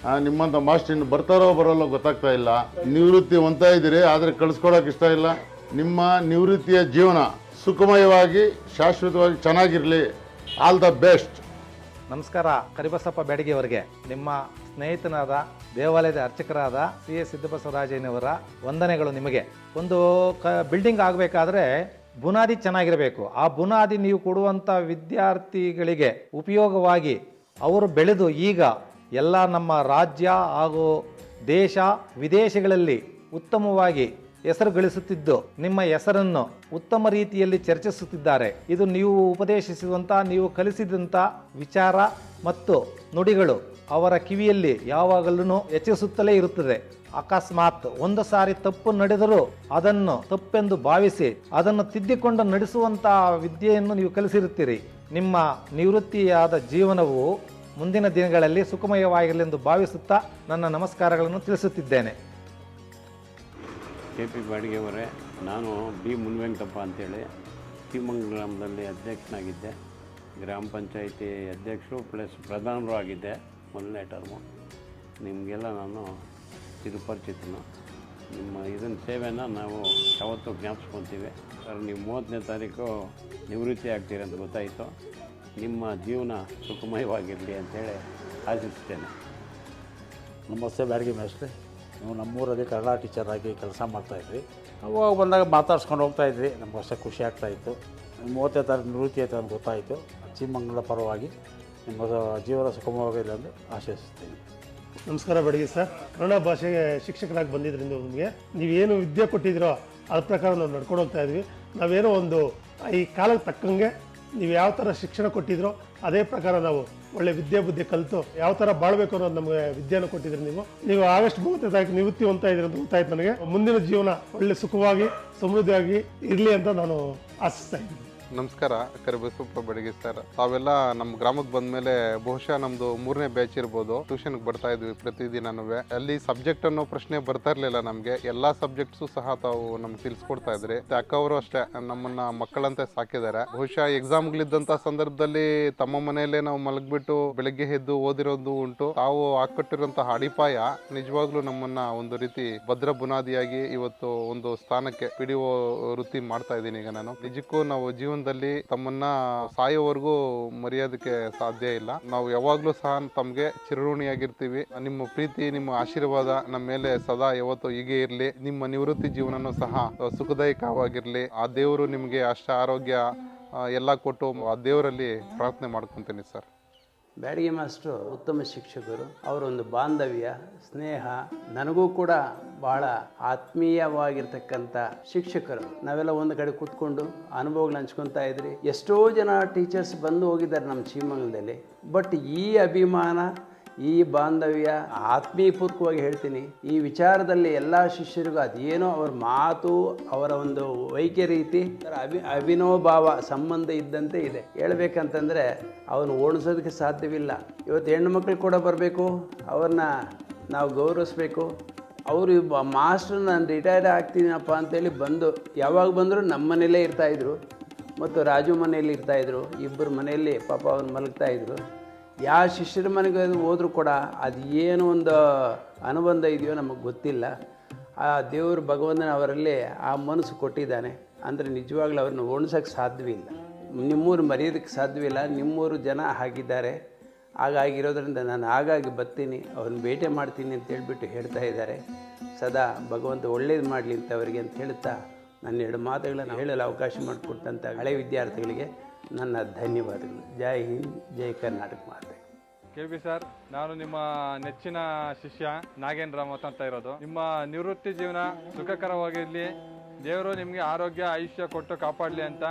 ನಿಮ್ಮಂಥ ಮಾಸ್ಟರ್ ಇನ್ನು ಬರ್ತಾರೋ ಬರೋಲ್ಲೋ ಗೊತ್ತಾಗ್ತಾ ಇಲ್ಲ. ನಿವೃತ್ತಿ ಹೊಂದ್ತಾ ಇದ್ದೀರಿ, ಆದರೆ ಕಳಿಸ್ಕೊಳಕ್ಕೆ ಇಷ್ಟ ಇಲ್ಲ. ನಿಮ್ಮ ನಿವೃತ್ತಿಯ ಜೀವನ ಸುಖಮಯವಾಗಿ ಶಾಶ್ವತವಾಗಿ ಚೆನ್ನಾಗಿರಲಿ. All the best. ನಮಸ್ಕಾರ. ಕರಿಬಸಪ್ಪ ಬ್ಯಾಡಗಿ ಅವರಿಗೆ, ನಿಮ್ಮ ಸ್ನೇಹಿತನಾದ ದೇವಾಲಯದ ಅರ್ಚಕರಾದ CA ಸಿದ್ದಬಸವರಾಜಯ್ಯನವರ ವಂದನೆಗಳು ನಿಮಗೆ. ಒಂದು ಬಿಲ್ಡಿಂಗ್ ಆಗಬೇಕಾದ್ರೆ ಬುನಾದಿ ಚೆನ್ನಾಗಿರಬೇಕು. ಆ ಬುನಾದಿ ನೀವು ಕೊಡುವಂಥ ವಿದ್ಯಾರ್ಥಿಗಳಿಗೆ ಉಪಯೋಗವಾಗಿ ಅವರು ಬೆಳೆದು ಈಗ ಎಲ್ಲ ನಮ್ಮ ರಾಜ್ಯ ಹಾಗೂ ದೇಶ ವಿದೇಶಗಳಲ್ಲಿ ಉತ್ತಮವಾಗಿ ಹೆಸರು ಗಳಿಸುತ್ತಿದ್ದು ನಿಮ್ಮ ಹೆಸರನ್ನು ಉತ್ತಮ ರೀತಿಯಲ್ಲಿ ಚರ್ಚಿಸುತ್ತಿದ್ದಾರೆ. ಇದು ನೀವು ಉಪದೇಶಿಸುವಂಥ, ನೀವು ಕಲಿಸಿದಂಥ ವಿಚಾರ ಮತ್ತು ನುಡಿಗಳು ಅವರ ಕಿವಿಯಲ್ಲಿ ಯಾವಾಗಲೂ ಹೆಚ್ಚಿಸುತ್ತಲೇ ಇರುತ್ತದೆ. ಅಕಸ್ಮಾತ್ ಒಂದು ಸಾರಿ ತಪ್ಪು ನಡೆದರೂ ಅದನ್ನು ತಪ್ಪೆಂದು ಭಾವಿಸಿ ಅದನ್ನು ತಿದ್ದಿಕೊಂಡು ನಡೆಸುವಂಥ ವಿದ್ಯೆಯನ್ನು ನೀವು ಕಲಿಸಿರುತ್ತೀರಿ. ನಿಮ್ಮ ನಿವೃತ್ತಿಯಾದ ಜೀವನವು ಮುಂದಿನ ದಿನಗಳಲ್ಲಿ ಸುಖಮಯವಾಗಿರಲಿ ಎಂದು ಭಾವಿಸುತ್ತಾ ನನ್ನ ನಮಸ್ಕಾರಗಳನ್ನು ತಿಳಿಸುತ್ತಿದ್ದೇನೆ. KP ಬ್ಯಾಡಗಿ ಅವರೇ, ನಾನು B ಮುನ್ವೆಂಕಟಪ್ಪ ಅಂತೇಳಿ ಶಿವಮೊಗ್ಗ ಗ್ರಾಮದಲ್ಲಿ ಅಧ್ಯಕ್ಷನಾಗಿದ್ದೆ. ಗ್ರಾಮ ಪಂಚಾಯಿತಿ ಅಧ್ಯಕ್ಷರು ಪ್ಲಸ್ ಪ್ರಧಾನರು ಆಗಿದ್ದೆ ಮೊದಲನೇ ಟರ್ಮು. ನಿಮಗೆಲ್ಲ ನಾನು ಚಿರಪರಿಚಿತನು. ನಿಮ್ಮ ಇದನ್ನು ಸೇವೆನ ನಾವು ಯಾವತ್ತೂ ಜ್ಞಾಪಿಸ್ಕೊತೀವಿ ಸರ್. ನೀವು 30ನೇ ತಾರೀಕು ನಿವೃತ್ತಿ ಆಗ್ತೀರಿ ಅಂತ ಗೊತ್ತಾಯಿತು. ನಿಮ್ಮ ಜೀವನ ಸುಖಮಯವಾಗಿರಲಿ ಅಂತೇಳಿ ಆಶಿಸ್ತೇನೆ. ನಮಸ್ತೆ ಬ್ಯಾಡಗಿ ಮೇಸ್ಟ್ರಿ. ನೀವು ನಮ್ಮೂರಲ್ಲಿ ಕನ್ನಡ ಟೀಚರ್ ಆಗಿ ಕೆಲಸ ಮಾಡ್ತಾಯಿದ್ರಿ. ನಾವು ಬಂದಾಗ ಮಾತಾಡ್ಸ್ಕೊಂಡು ಹೋಗ್ತಾಯಿದ್ರಿ. ನಮ್ಗೆ ಅಷ್ಟೇ ಖುಷಿ ಆಗ್ತಾಯಿತ್ತು. 30ನೇ ತಾರೀಕು ನಿವೃತ್ತಿ ಆಯಿತು ಅಂತ ಗೊತ್ತಾಯಿತು. ಚಿಕ್ಕಮಂಗ್ಳೂರ ಪರವಾಗಿ ನಿಮ್ಮ ಜೀವನ ಸುಖಮವಾಗಿರಲಿ ಎಂದು ಆಶಿಸುತ್ತೇನೆ. ನಮಸ್ಕಾರ ಬ್ಯಾಡಗಿ ಸರ್. ಕನ್ನಡ ಭಾಷೆಗೆ ಶಿಕ್ಷಕರಾಗಿ ಬಂದಿದ್ದರಿಂದ ನಿಮಗೆ ನೀವೇನು ವಿದ್ಯೆ ಕೊಟ್ಟಿದ್ದೀರೋ ಅದ್ರ ಪ್ರಕಾರ ನಾವು ನಡ್ಕೊಂಡು ಹೋಗ್ತಾ ಇದ್ವಿ. ನಾವೇನೋ ಒಂದು ಈ ಕಾಲಕ್ಕೆ ತಕ್ಕಂಗೆ ನೀವು ಯಾವ ಥರ ಶಿಕ್ಷಣ ಕೊಟ್ಟಿದ್ರೋ ಅದೇ ಪ್ರಕಾರ ನಾವು ಒಳ್ಳೆ ವಿದ್ಯೆ ಬುದ್ಧಿ ಕಲಿತು ಯಾವ ಥರ ಬಾಳಬೇಕು ಅನ್ನೋದು ನಮಗೆ ವಿದ್ಯೆಯನ್ನು ಕೊಟ್ಟಿದ್ರಿ. ನೀವು ಆಗಸ್ಟ್ 30ನೇ ತಾರೀಕು ನಿವೃತ್ತಿ ಹೊಂದ್ತಾ ಇದ್ದೀರಿ ಅಂತ ಗೊತ್ತಾಯ್ತು ನನಗೆ. ಮುಂದಿನ ಜೀವನ ಒಳ್ಳೆ ಸುಖವಾಗಿ ಸಮೃದ್ಧಿಯಾಗಿ ಇರಲಿ ಅಂತ ನಾನು ಆಶಿಸ್ತಾ ಇದ್ದೀನಿ. ನಮಸ್ಕಾರ. ಕರಿಬಸಪ್ಪ ಬ್ಯಾಡಗಿ ಸರ್. ತಾವೆಲ್ಲ ನಮ್ಮ ಗ್ರಾಮಕ್ಕೆ ಬಂದ್ಮೇಲೆ ಬಹುಶಃ ನಮ್ದು 3ನೇ ಬ್ಯಾಚ್ ಇರ್ಬೋದು. ಟ್ಯೂಷನ್ಗೆ ಬರ್ತಾ ಇದ್ವಿ ಪ್ರತಿದಿನನೂ. ಅಲ್ಲಿ ಸಬ್ಜೆಕ್ಟ್ ಅನ್ನೋ ಪ್ರಶ್ನೆ ಬರ್ತಾ ಇರ್ಲಿಲ್ಲ ನಮ್ಗೆ. ಎಲ್ಲಾ ಸಬ್ಜೆಕ್ಟ್ಸು ಸಹ ತಾವು ನಮ್ಗೆ ತಿಳಿಸ್ಕೊಡ್ತಾ ಇದ್ರಿ. ಅಕ್ಕ ಅವರು ಅಷ್ಟೇ ನಮ್ಮನ್ನ ಮಕ್ಕಳಂತೆ ಸಾಕಿದ್ದಾರೆ. ಬಹುಶಃ ಎಕ್ಸಾಮ್ಗಳಿದ್ದಂತ ಸಂದರ್ಭದಲ್ಲಿ ತಮ್ಮ ಮನೆಯಲ್ಲೇ ನಾವು ಮಲಗ್ಬಿಟ್ಟು ಬೆಳಗ್ಗೆ ಎದ್ದು ಓದಿರೋದು ಉಂಟು. ತಾವು ಹಾಕೊಟ್ಟಿರುವಂತಹ ಅಡಿಪಾಯ ನಿಜವಾಗ್ಲೂ ನಮ್ಮನ್ನ ಒಂದು ರೀತಿ ಭದ್ರ ಬುನಾದಿಯಾಗಿ ಇವತ್ತು ಒಂದು ಸ್ಥಾನಕ್ಕೆ PDO ವೃತ್ತಿ ಮಾಡ್ತಾ ಇದ್ದೀನಿ ಈಗ ನಾನು. ನಿಜಕ್ಕೂ ನಾವು ಜೀವನದಲ್ಲಿ ತಮ್ಮನ್ನ ಸಾಯೋವರೆಗೂ ಮರೆಯೋದಕ್ಕೆ ಸಾಧ್ಯ ಇಲ್ಲ. ನಾವು ಯಾವಾಗ್ಲೂ ಸಹ ತಮ್ಗೆ ಚಿರಋಣಿಯಾಗಿರ್ತೀವಿ. ನಿಮ್ಮ ಪ್ರೀತಿ, ನಿಮ್ಮ ಆಶೀರ್ವಾದ ನಮ್ಮ ಮೇಲೆ ಸದಾ ಯಾವತ್ತೂ ಹೀಗೆ ಇರಲಿ. ನಿಮ್ಮ ನಿವೃತ್ತಿ ಜೀವನನೂ ಸಹ ಸುಖದಾಯಕವಾಗಿರ್ಲಿ. ಆ ದೇವರು ನಿಮಗೆ ಅಷ್ಟ ಆರೋಗ್ಯ ಎಲ್ಲ ಕೊಟ್ಟು ಆ ದೇವರಲ್ಲಿ ಪ್ರಾರ್ಥನೆ ಮಾಡ್ಕೊಂತೀನಿ ಸರ್. ಬ್ಯಾಡಗಿ ಮಾಸ್ಟ್ರು ಉತ್ತಮ ಶಿಕ್ಷಕರು. ಅವರೊಂದು ಬಾಂಧವ್ಯ, ಸ್ನೇಹ ನನಗೂ ಕೂಡ ಬಹಳ ಆತ್ಮೀಯವಾಗಿರ್ತಕ್ಕಂಥ ಶಿಕ್ಷಕರು. ನಾವೆಲ್ಲ ಒಂದು ಕಡೆ ಕೂತ್ಕೊಂಡು ಅನುಭವಗಳು ಹಂಚ್ಕೊತಾ ಇದ್ರಿ. ಎಷ್ಟೋ ಜನ ಟೀಚರ್ಸ್ ಬಂದು ಹೋಗಿದ್ದಾರೆ ನಮ್ಮ ಶಿವಮೊಗ್ಗದಲ್ಲಿ. ಬಟ್ ಈ ಅಭಿಮಾನ, ಈ ಬಾಂಧವ್ಯ, ಆತ್ಮೀಯಪೂರ್ವಕವಾಗಿ ಹೇಳ್ತೀನಿ, ಈ ವಿಚಾರದಲ್ಲಿ ಎಲ್ಲ ಶಿಷ್ಯರಿಗೂ ಅದೇನೋ ಅವ್ರ ಮಾತು, ಅವರ ಒಂದು ವೈಖರೀತಿ ಅವಿನೋಭಾವ ಸಂಬಂಧ ಇದ್ದಂತೆ ಇದೆ. ಹೇಳ್ಬೇಕಂತಂದರೆ ಅವನು ಓಡಿಸೋದಕ್ಕೆ ಸಾಧ್ಯವಿಲ್ಲ. ಇವತ್ತು ಹೆಣ್ಣು ಮಕ್ಕಳು ಕೂಡ ಬರಬೇಕು, ಅವ್ರನ್ನ ನಾವು ಗೌರವಿಸ್ಬೇಕು. ಅವರು ಮಾಸ್ಟರ್ ನಾನು ರಿಟೈರ್ಡ್ ಆಗ್ತೀನಪ್ಪ ಅಂತೇಳಿ ಬಂದು ಯಾವಾಗ ಬಂದರೂ ನಮ್ಮ ಮನೆಯಲ್ಲೇ ಇರ್ತಾಯಿದ್ರು ಮತ್ತು ರಾಜು ಮನೆಯಲ್ಲಿ ಇರ್ತಾಯಿದ್ರು. ಇಬ್ಬರು ಮನೆಯಲ್ಲಿ ಪಾಪ ಅವ್ರು ಮಲಗ್ತಾಯಿದ್ರು. ಯಾವ ಶಿಷ್ಯರ ಮನೆಗೆ ಹೋದರೂ ಕೂಡ ಅದು ಏನು ಒಂದು ಅನುಬಂಧ ಇದೆಯೋ ನಮಗೆ ಗೊತ್ತಿಲ್ಲ. ಆ ದೇವರು ಭಗವಂತನ ಅವರಲ್ಲಿ ಆ ಮನಸ್ಸು ಕೊಟ್ಟಿದ್ದಾನೆ. ಅಂದರೆ ನಿಜವಾಗ್ಲೂ ಅವ್ರನ್ನ ಉಣಿಸೋಕ್ಕೆ ಸಾಧ್ಯವಿಲ್ಲ. ನಿಮ್ಮೂರು ಮರೆಯೋದಕ್ಕೆ ಸಾಧ್ಯವಿಲ್ಲ. ನಿಮ್ಮೂರು ಜನ ಆಗಿದ್ದಾರೆ. ಹಾಗಾಗಿರೋದ್ರಿಂದ ನಾನು ಆಗಾಗಿ ಬರ್ತೀನಿ, ಅವ್ರನ್ನ ಭೇಟಿ ಮಾಡ್ತೀನಿ ಅಂತ ಹೇಳ್ಬಿಟ್ಟು ಹೇಳ್ತಾ ಇದ್ದಾರೆ. ಸದಾ ಭಗವಂತ ಒಳ್ಳೇದು ಮಾಡಲಿ ಅಂತ ಅವರಿಗೆ ಅಂತ ಹೇಳ್ತಾ ನನ್ನ 2 ಮಾತುಗಳನ್ನು ಹೇಳಲು ಅವಕಾಶ ಮಾಡಿಕೊಟ್ಟಂಥ ಹಳೆ ವಿದ್ಯಾರ್ಥಿಗಳಿಗೆ ನನ್ನ ಧನ್ಯವಾದಗಳು. ಜೈ ಹಿಂದ್, ಜೈ ಕರ್ನಾಟಕ ಮಾತೆ. KB ಸರ್, ನಾನು ನಿಮ್ಮ ನೆಚ್ಚಿನ ಶಿಷ್ಯ ನಾಗೇಂದ್ರ ಮಾತಾಡ್ತಾ ಇರೋದು. ನಿಮ್ಮ ನಿವೃತ್ತಿ ಜೀವನ ಸುಖಕರವಾಗಿರಲಿ, ದೇವರು ನಿಮಗೆ ಆರೋಗ್ಯ ಆಯುಷ್ಯ ಕೊಟ್ಟು ಕಾಪಾಡಲಿ ಅಂತ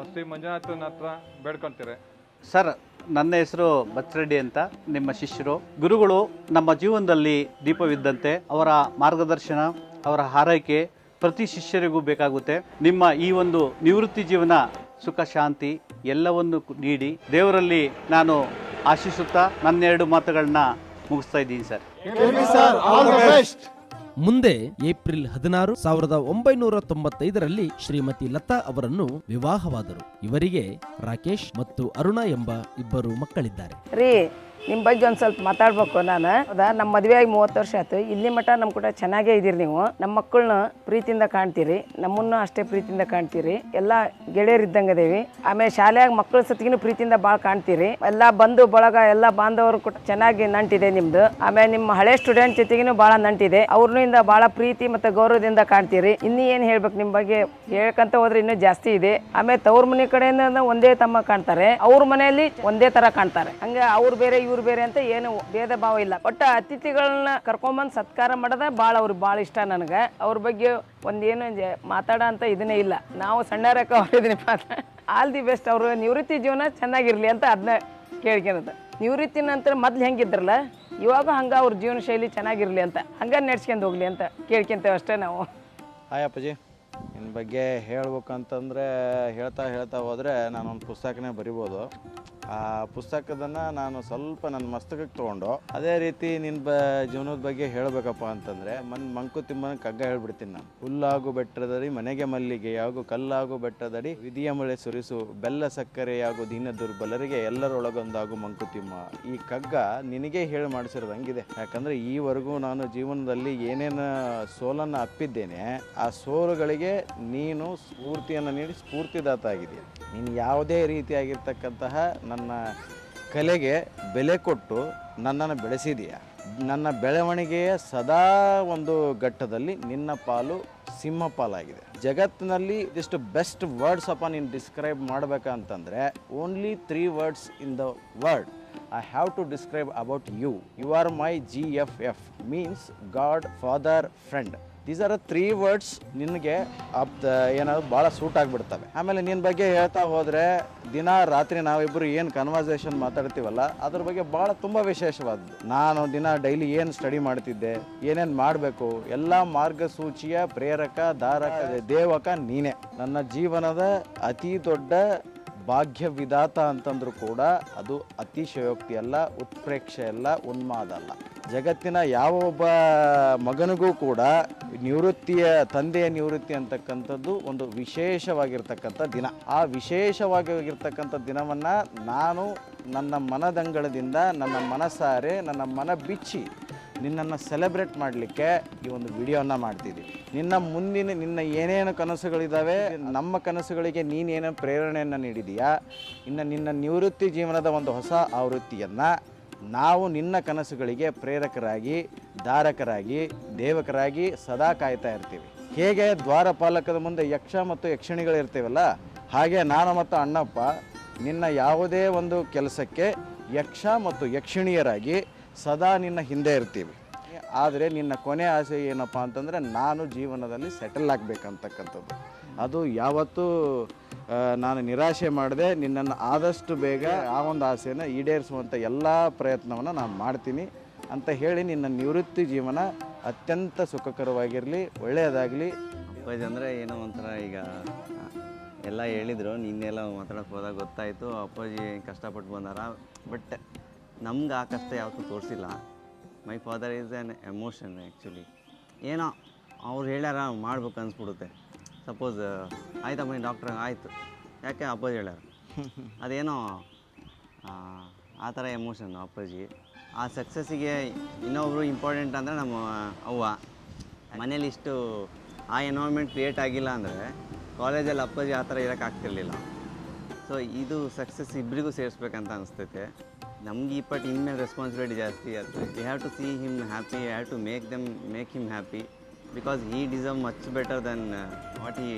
ಶ್ರೀ ಮಂಜುನಾಥನ ಹತ್ರ ಬೇಡ್ಕೊತೀರಿ. ಸರ್, ನನ್ನ ಹೆಸರು ಬಚ್ಚರೆಡ್ಡಿ ಅಂತ, ನಿಮ್ಮ ಶಿಷ್ಯರು. ಗುರುಗಳು ನಮ್ಮ ಜೀವನದಲ್ಲಿ ದೀಪವಿದ್ದಂತೆ. ಅವರ ಮಾರ್ಗದರ್ಶನ, ಅವರ ಹಾರೈಕೆ ಪ್ರತಿ ಶಿಷ್ಯರಿಗೂ ಬೇಕಾಗುತ್ತೆ. ನಿಮ್ಮ ಈ ಒಂದು ನಿವೃತ್ತಿ ಜೀವನ ಸುಖ ಶಾಂತಿ ಎಲ್ಲವನ್ನು ನೀಡಿ ದೇವರಲ್ಲಿ ನಾನು ಆಶಿಸುತ್ತಾ ನನ್ನ 2 ಮಾತುಗಳನ್ನ ಮುಗಿಸ್ತಾ ಇದ್ದೀನಿ ಸರ್. ಮುಂದೆ ಏಪ್ರಿಲ್ 16, 1995ರಲ್ಲಿ ಶ್ರೀಮತಿ ಲತಾ ಅವರನ್ನು ವಿವಾಹವಾದರು. ಇವರಿಗೆ ರಾಕೇಶ್ ಮತ್ತು ಅರುಣಾ ಎಂಬ 2 ಮಕ್ಕಳಿದ್ದಾರೆ. ನಿಮ್ಮ ಬಗ್ಗೆ ಒಂದು ಸ್ವಲ್ಪ ಮಾತಾಡ್ಬೇಕು ನಾನು. ಹೌದಾ, ನಮ್ಮ ಮದುವೆ ಆಗಿ 30 ವರ್ಷ ಆಯ್ತು. ಇಲ್ಲಿ ಮಟ್ಟ ನಮ್ಮ ಕೂಡ ಚೆನ್ನಾಗೇ ಇದ್ದೀರಿ ನೀವು. ನಮ್ಮ ಮಕ್ಕಳನ್ನ ಪ್ರೀತಿಯಿಂದ ಕಾಣ್ತೀರಿ, ನಮ್ಮನ್ನು ಅಷ್ಟೇ ಪ್ರೀತಿಯಿಂದ ಕಾಣ್ತೀರಿ. ಎಲ್ಲ ಗೆಳೆಯರಿದ್ದಂಗೆ ಅದೇವಿ. ಆಮೇಲೆ ಶಾಲೆಯಾಗ ಮಕ್ಕಳ ಸತಿಗಿನೂ ಪ್ರೀತಿಯಿಂದ ಭಾಳ ಕಾಣ್ತೀರಿ. ಎಲ್ಲ ಬಂಧು ಬಳಗ ಎಲ್ಲ ಬಾಂಧವರು ಕೂಡ ಚೆನ್ನಾಗಿ ನಂಟಿದೆ ನಿಮ್ದು. ಆಮೇಲೆ ನಿಮ್ಮ ಹಳೆ ಸ್ಟೂಡೆಂಟ್ ಜೊತೆಗಿನೂ ಭಾಳ ನಂಟಿದೆ. ಅವ್ರನ್ನಿಂದ ಭಾಳ ಪ್ರೀತಿ ಮತ್ತು ಗೌರವದಿಂದ ಕಾಣ್ತೀರಿ. ಇನ್ನೂ ಏನು ಹೇಳ್ಬೇಕು ನಿಮ್ಮ ಬಗ್ಗೆ, ಹೇಳ್ಕಂತ ಹೋದ್ರೆ ಇನ್ನೂ ಜಾಸ್ತಿ ಇದೆ. ಆಮೇಲೆ ತವ್ರ ಮನೆ ಕಡೆಯಿಂದ ಒಂದೇ ತಮ್ಮ ಕಾಣ್ತಾರೆ, ಅವ್ರ ಮನೆಯಲ್ಲಿ ಒಂದೇ ತರ ಕಾಣ್ತಾರೆ. ಹಂಗೆ ಅವ್ರು ಬೇರೆ ಇವ್ರು ಬೇರೆ ಅಂತ ಏನು ಭೇದ ಭಾವ ಇಲ್ಲ. ಒಟ್ಟು ಅತಿಥಿಗಳನ್ನ ಕರ್ಕೊಂಬಂದು ಸತ್ಕಾರ ಮಾಡೋದ ಭಾಳ ಅವ್ರಿಗೆ ಭಾಳ ಇಷ್ಟ ನನಗೆ. ಅವ್ರ ಬಗ್ಗೆ ಒಂದೇನು ಮಾತಾಡೋ ಅಂತ ಇದನ್ನೇ ಇಲ್ಲ. ನಾವು ಸಣ್ಣರಕ್ಕ ಅವ್ರಿದ್ದೀನಿ ಆಲ್ ದಿ ಬೆಸ್ಟ್. ಅವರು ನಿವೃತ್ತಿ ಜೀವನ ಚೆನ್ನಾಗಿರ್ಲಿ ಅಂತ ಅದನ್ನ ಕೇಳ್ಕೊಳೋದು. ನಿವೃತ್ತಿ ನಂತರ ಮೊದ್ಲು ಹೆಂಗಿದ್ರಲ್ಲ ಇವಾಗ ಹಂಗೆ ಅವ್ರ ಜೀವನ ಶೈಲಿ ಚೆನ್ನಾಗಿರ್ಲಿ ಅಂತ ಹಂಗೆ ನಡ್ಸ್ಕೊಂಡು ಹೋಗ್ಲಿ ಅಂತ ಕೇಳ್ಕೊಂತೇವೆ ಅಷ್ಟೇ ನಾವು. ಹಾಯ್ ಅಪ್ಪಾಜಿ, ನಿನ್ನ ಬಗ್ಗೆ ಹೇಳ್ಬೇಕಂತಂದರೆ ಹೇಳ್ತಾ ಹೋದರೆ ನಾನೊಂದು ಪುಸ್ತಕನೇ ಬರಿಬೋದು. ಆ ಪುಸ್ತಕದನ್ನು ನಾನು ಸ್ವಲ್ಪ ನನ್ನ ಮಸ್ತಕಕ್ಕೆ ತೊಗೊಂಡು ಅದೇ ರೀತಿ ನಿನ್ನ ಜೀವನದ ಬಗ್ಗೆ ಹೇಳಬೇಕಪ್ಪ ಅಂತಂದರೆ ಮಂಕುತಿಮ್ಮನ ಕಗ್ಗ ಹೇಳ್ಬಿಡ್ತೀನಿ ನಾನು. ಹುಲ್ಲಾಗು ಬೆಟ್ಟದಡಿ ಮನೆಗೆ ಮಲ್ಲಿಗೆಯಾಗು, ಕಲ್ಲಾಗು ಬೆಟ್ಟದಡಿ ವಿಧಿಯ ಮಳೆ ಸುರಿಸು, ಬೆಲ್ಲ ಸಕ್ಕರೆಯಾಗು ದೀನ ದುರ್ಬಲರಿಗೆ, ಎಲ್ಲರೊಳಗೊಂದಾಗು ಮಂಕುತಿಮ್ಮ. ಈ ಕಗ್ಗ ನಿನಗೆ ಹೇಳಿ ಮಾಡಿಸಿರೋದು ಹಂಗಿದೆ. ಯಾಕಂದರೆ ಈವರೆಗೂ ನಾನು ಜೀವನದಲ್ಲಿ ಏನೇನು ಸೋಲನ್ನು ಅಪ್ಪಿದ್ದೇನೆ, ಆ ಸೋಲುಗಳಿಗೆ ನೀನು ಸ್ಫೂರ್ತಿಯನ್ನು ನೀಡಿ ಸ್ಫೂರ್ತಿದಾತ ಆಗಿದೆಯಾ. ನೀನು ಯಾವುದೇ ರೀತಿಯಾಗಿರ್ತಕ್ಕಂತಹ ನನ್ನ ಕಲೆಗೆ ಬೆಲೆ ಕೊಟ್ಟು ನನ್ನನ್ನು ಬೆಳೆಸಿದೀಯ. ನನ್ನ ಬೆಳವಣಿಗೆಯ ಸದಾ ಒಂದು ಘಟ್ಟದಲ್ಲಿ ನಿನ್ನ ಪಾಲು ಸಿಂಹ ಪಾಲಾಗಿದೆ. ಜಗತ್ತಿನಲ್ಲಿ ಇದಿಷ್ಟು ಬೆಸ್ಟ್ ವರ್ಡ್ಸ್ ಅಪ್ಪ ನೀನು ಡಿಸ್ಕ್ರೈಬ್ ಮಾಡಬೇಕಂತಂದರೆ only 3 words in the word I have to describe about you. You are my GFF, means God, Father, Friend. These are the 3 words ನಿನಗೆ ಏನಾದ್ರು ಭಾಳ ಸೂಟ್ ಆಗಿಬಿಡ್ತವೆ. ಆಮೇಲೆ ನಿನ್ನ ಬಗ್ಗೆ ಹೇಳ್ತಾ ಹೋದರೆ ದಿನ ರಾತ್ರಿ ನಾವಿಬ್ಬರು ಏನು ಕನ್ವರ್ಸೇಷನ್ ಮಾತಾಡ್ತೀವಲ್ಲ ಅದ್ರ ಬಗ್ಗೆ ಭಾಳ ತುಂಬ ವಿಶೇಷವಾದದ್ದು. ನಾನು ದಿನ ಡೈಲಿ ಏನು ಸ್ಟಡಿ ಮಾಡ್ತಿದ್ದೆ, ಏನೇನು ಮಾಡಬೇಕು, ಎಲ್ಲ ಮಾರ್ಗಸೂಚಿಯ ಪ್ರೇರಕ ಧಾರಕ ದೇವಕ ನೀನೇ. ನನ್ನ ಜೀವನದ ಅತಿ ದೊಡ್ಡ ಭಾಗ್ಯ ವಿಧಾತ ಅಂತಂದ್ರೂ ಕೂಡ ಅದು ಅತಿಶಯೋಕ್ತಿ ಅಲ್ಲ, ಉತ್ಪ್ರೇಕ್ಷೆ ಅಲ್ಲ, ಉನ್ಮಾದ ಅಲ್ಲ. ಜಗತ್ತಿನ ಯಾವ ಒಬ್ಬ ಮಗನಿಗೂ ಕೂಡ ತಂದೆಯ ನಿವೃತ್ತಿ ಅಂತಕ್ಕಂಥದ್ದು ಒಂದು ವಿಶೇಷವಾಗಿರ್ತಕ್ಕಂಥ ದಿನ. ಆ ವಿಶೇಷವಾಗಿರ್ತಕ್ಕಂಥ ದಿನವನ್ನು ನಾನು ನನ್ನ ಮನದಂಗಳದಿಂದ, ನನ್ನ ಮನಸಾರೆ, ನನ್ನ ಮನ ಬಿಚ್ಚಿ ನಿನ್ನನ್ನು ಸೆಲೆಬ್ರೇಟ್ ಮಾಡಲಿಕ್ಕೆ ಈ ಒಂದು ವಿಡಿಯೋನ ಮಾಡ್ತಿದ್ದೀವಿ. ನಿನ್ನ ಏನೇನು ಕನಸುಗಳಿದ್ದಾವೆ, ನಮ್ಮ ಕನಸುಗಳಿಗೆ ನೀನೇನು ಪ್ರೇರಣೆಯನ್ನು ನೀಡಿದೀಯಾ, ಇನ್ನು ನಿನ್ನ ನಿವೃತ್ತಿ ಜೀವನದ ಒಂದು ಹೊಸ ಆವೃತ್ತಿಯನ್ನು ನಾವು ನಿನ್ನ ಕನಸುಗಳಿಗೆ ಪ್ರೇರಕರಾಗಿ, ಧಾರಕರಾಗಿ, ದೇವಕರಾಗಿ ಸದಾ ಕಾಯ್ತಾ ಇರ್ತೀವಿ. ಹೇಗೆ ದ್ವಾರಪಾಲಕದ ಮುಂದೆ ಯಕ್ಷ ಮತ್ತು ಯಕ್ಷಿಣಿಗಳಿರ್ತೀವಲ್ಲ, ಹಾಗೆ ನಾನು ಮತ್ತು ಅಣ್ಣಪ್ಪ ನಿನ್ನ ಯಾವುದೇ ಒಂದು ಕೆಲಸಕ್ಕೆ ಯಕ್ಷ ಮತ್ತು ಯಕ್ಷಿಣಿಯರಾಗಿ ಸದಾ ನಿನ್ನ ಹಿಂದೆ ಇರ್ತೀವಿ. ಆದರೆ ನಿನ್ನ ಕೊನೆ ಆಸೆ ಏನಪ್ಪ ಅಂತಂದರೆ ನಾನು ಜೀವನದಲ್ಲಿ ಸೆಟಲ್ ಆಗಬೇಕಂತಕ್ಕಂಥದ್ದು. ಅದು ಯಾವತ್ತೂ ನಾನು ನಿರಾಶೆ ಮಾಡದೆ ನಿನ್ನನ್ನು ಆದಷ್ಟು ಬೇಗ ಆ ಒಂದು ಆಸೆಯನ್ನು ಈಡೇರಿಸುವಂಥ ಎಲ್ಲ ಪ್ರಯತ್ನವನ್ನು ನಾನು ಮಾಡ್ತೀನಿ ಅಂತ ಹೇಳಿ ನಿನ್ನ ನಿವೃತ್ತಿ ಜೀವನ ಅತ್ಯಂತ ಸುಖಕರವಾಗಿರಲಿ, ಒಳ್ಳೆಯದಾಗಲಿ. ಅಪ್ಪಾಜಿ ಅಂದರೆ ಏನೋ ಒಂಥರ ಈಗ ಎಲ್ಲ ಹೇಳಿದರು, ನಿನ್ನೆಲ್ಲ ಮಾತಾಡೋಕೆ ಹೋದಾಗ ಗೊತ್ತಾಯಿತು ಅಪ್ಪಾಜಿ ಕಷ್ಟಪಟ್ಟು ಬಂದಾರ. ಬಟ್ ನಮ್ಗೆ ಆ ಕಷ್ಟ ಯಾವತ್ತೂ ತೋರಿಸಿಲ್ಲ. My father is an emotion actually. ಏನೋ ಅವ್ರು ಹೇಳ್ಯಾರ ಮಾಡ್ಬೇಕು ಅನ್ಸ್ಬಿಡುತ್ತೆ. ಸಪೋಸ್ ಆಯ್ತಮ್ಮ ಡಾಕ್ಟ್ರ್ ಆಯಿತು, ಯಾಕೆ ಅಪ್ಪಾಜಿ ಹೇಳ್ಯಾರ, ಅದೇನೋ ಆ ಥರ ಎಮೋಷನ್ನು ಅಪ್ಪಾಜಿ. ಆ ಸಕ್ಸಸ್ಸಿಗೆ ಇನ್ನೊಬ್ರು ಇಂಪಾರ್ಟೆಂಟ್ ಅಂದರೆ ನಮ್ಮ ಅವ್ವ. ಮನೇಲಿ ಇಷ್ಟು ಆ ಎನ್ವೈರ್ಮೆಂಟ್ ಕ್ರಿಯೇಟ್ ಆಗಿಲ್ಲ ಅಂದರೆ ಕಾಲೇಜಲ್ಲಿ ಅಪ್ಪಾಜಿ ಆ ಥರ ಇರೋಕ್ಕಾಗ್ತಿರ್ಲಿಲ್ಲ. ಸೊ ಇದು ಸಕ್ಸಸ್ ಇಬ್ಬರಿಗೂ ಸೇರಿಸ್ಬೇಕಂತ ಅನಿಸ್ತೈತೆ. ನಮ್ಗೆ ಈ ಇನ್ಮೇಲೆ ರೆಸ್ಪಾನ್ಸಿಬಿಲಿಟಿ ಜಾಸ್ತಿ. ಅದು you have to see him happy, you have to make him happy. because he deserves much better than what he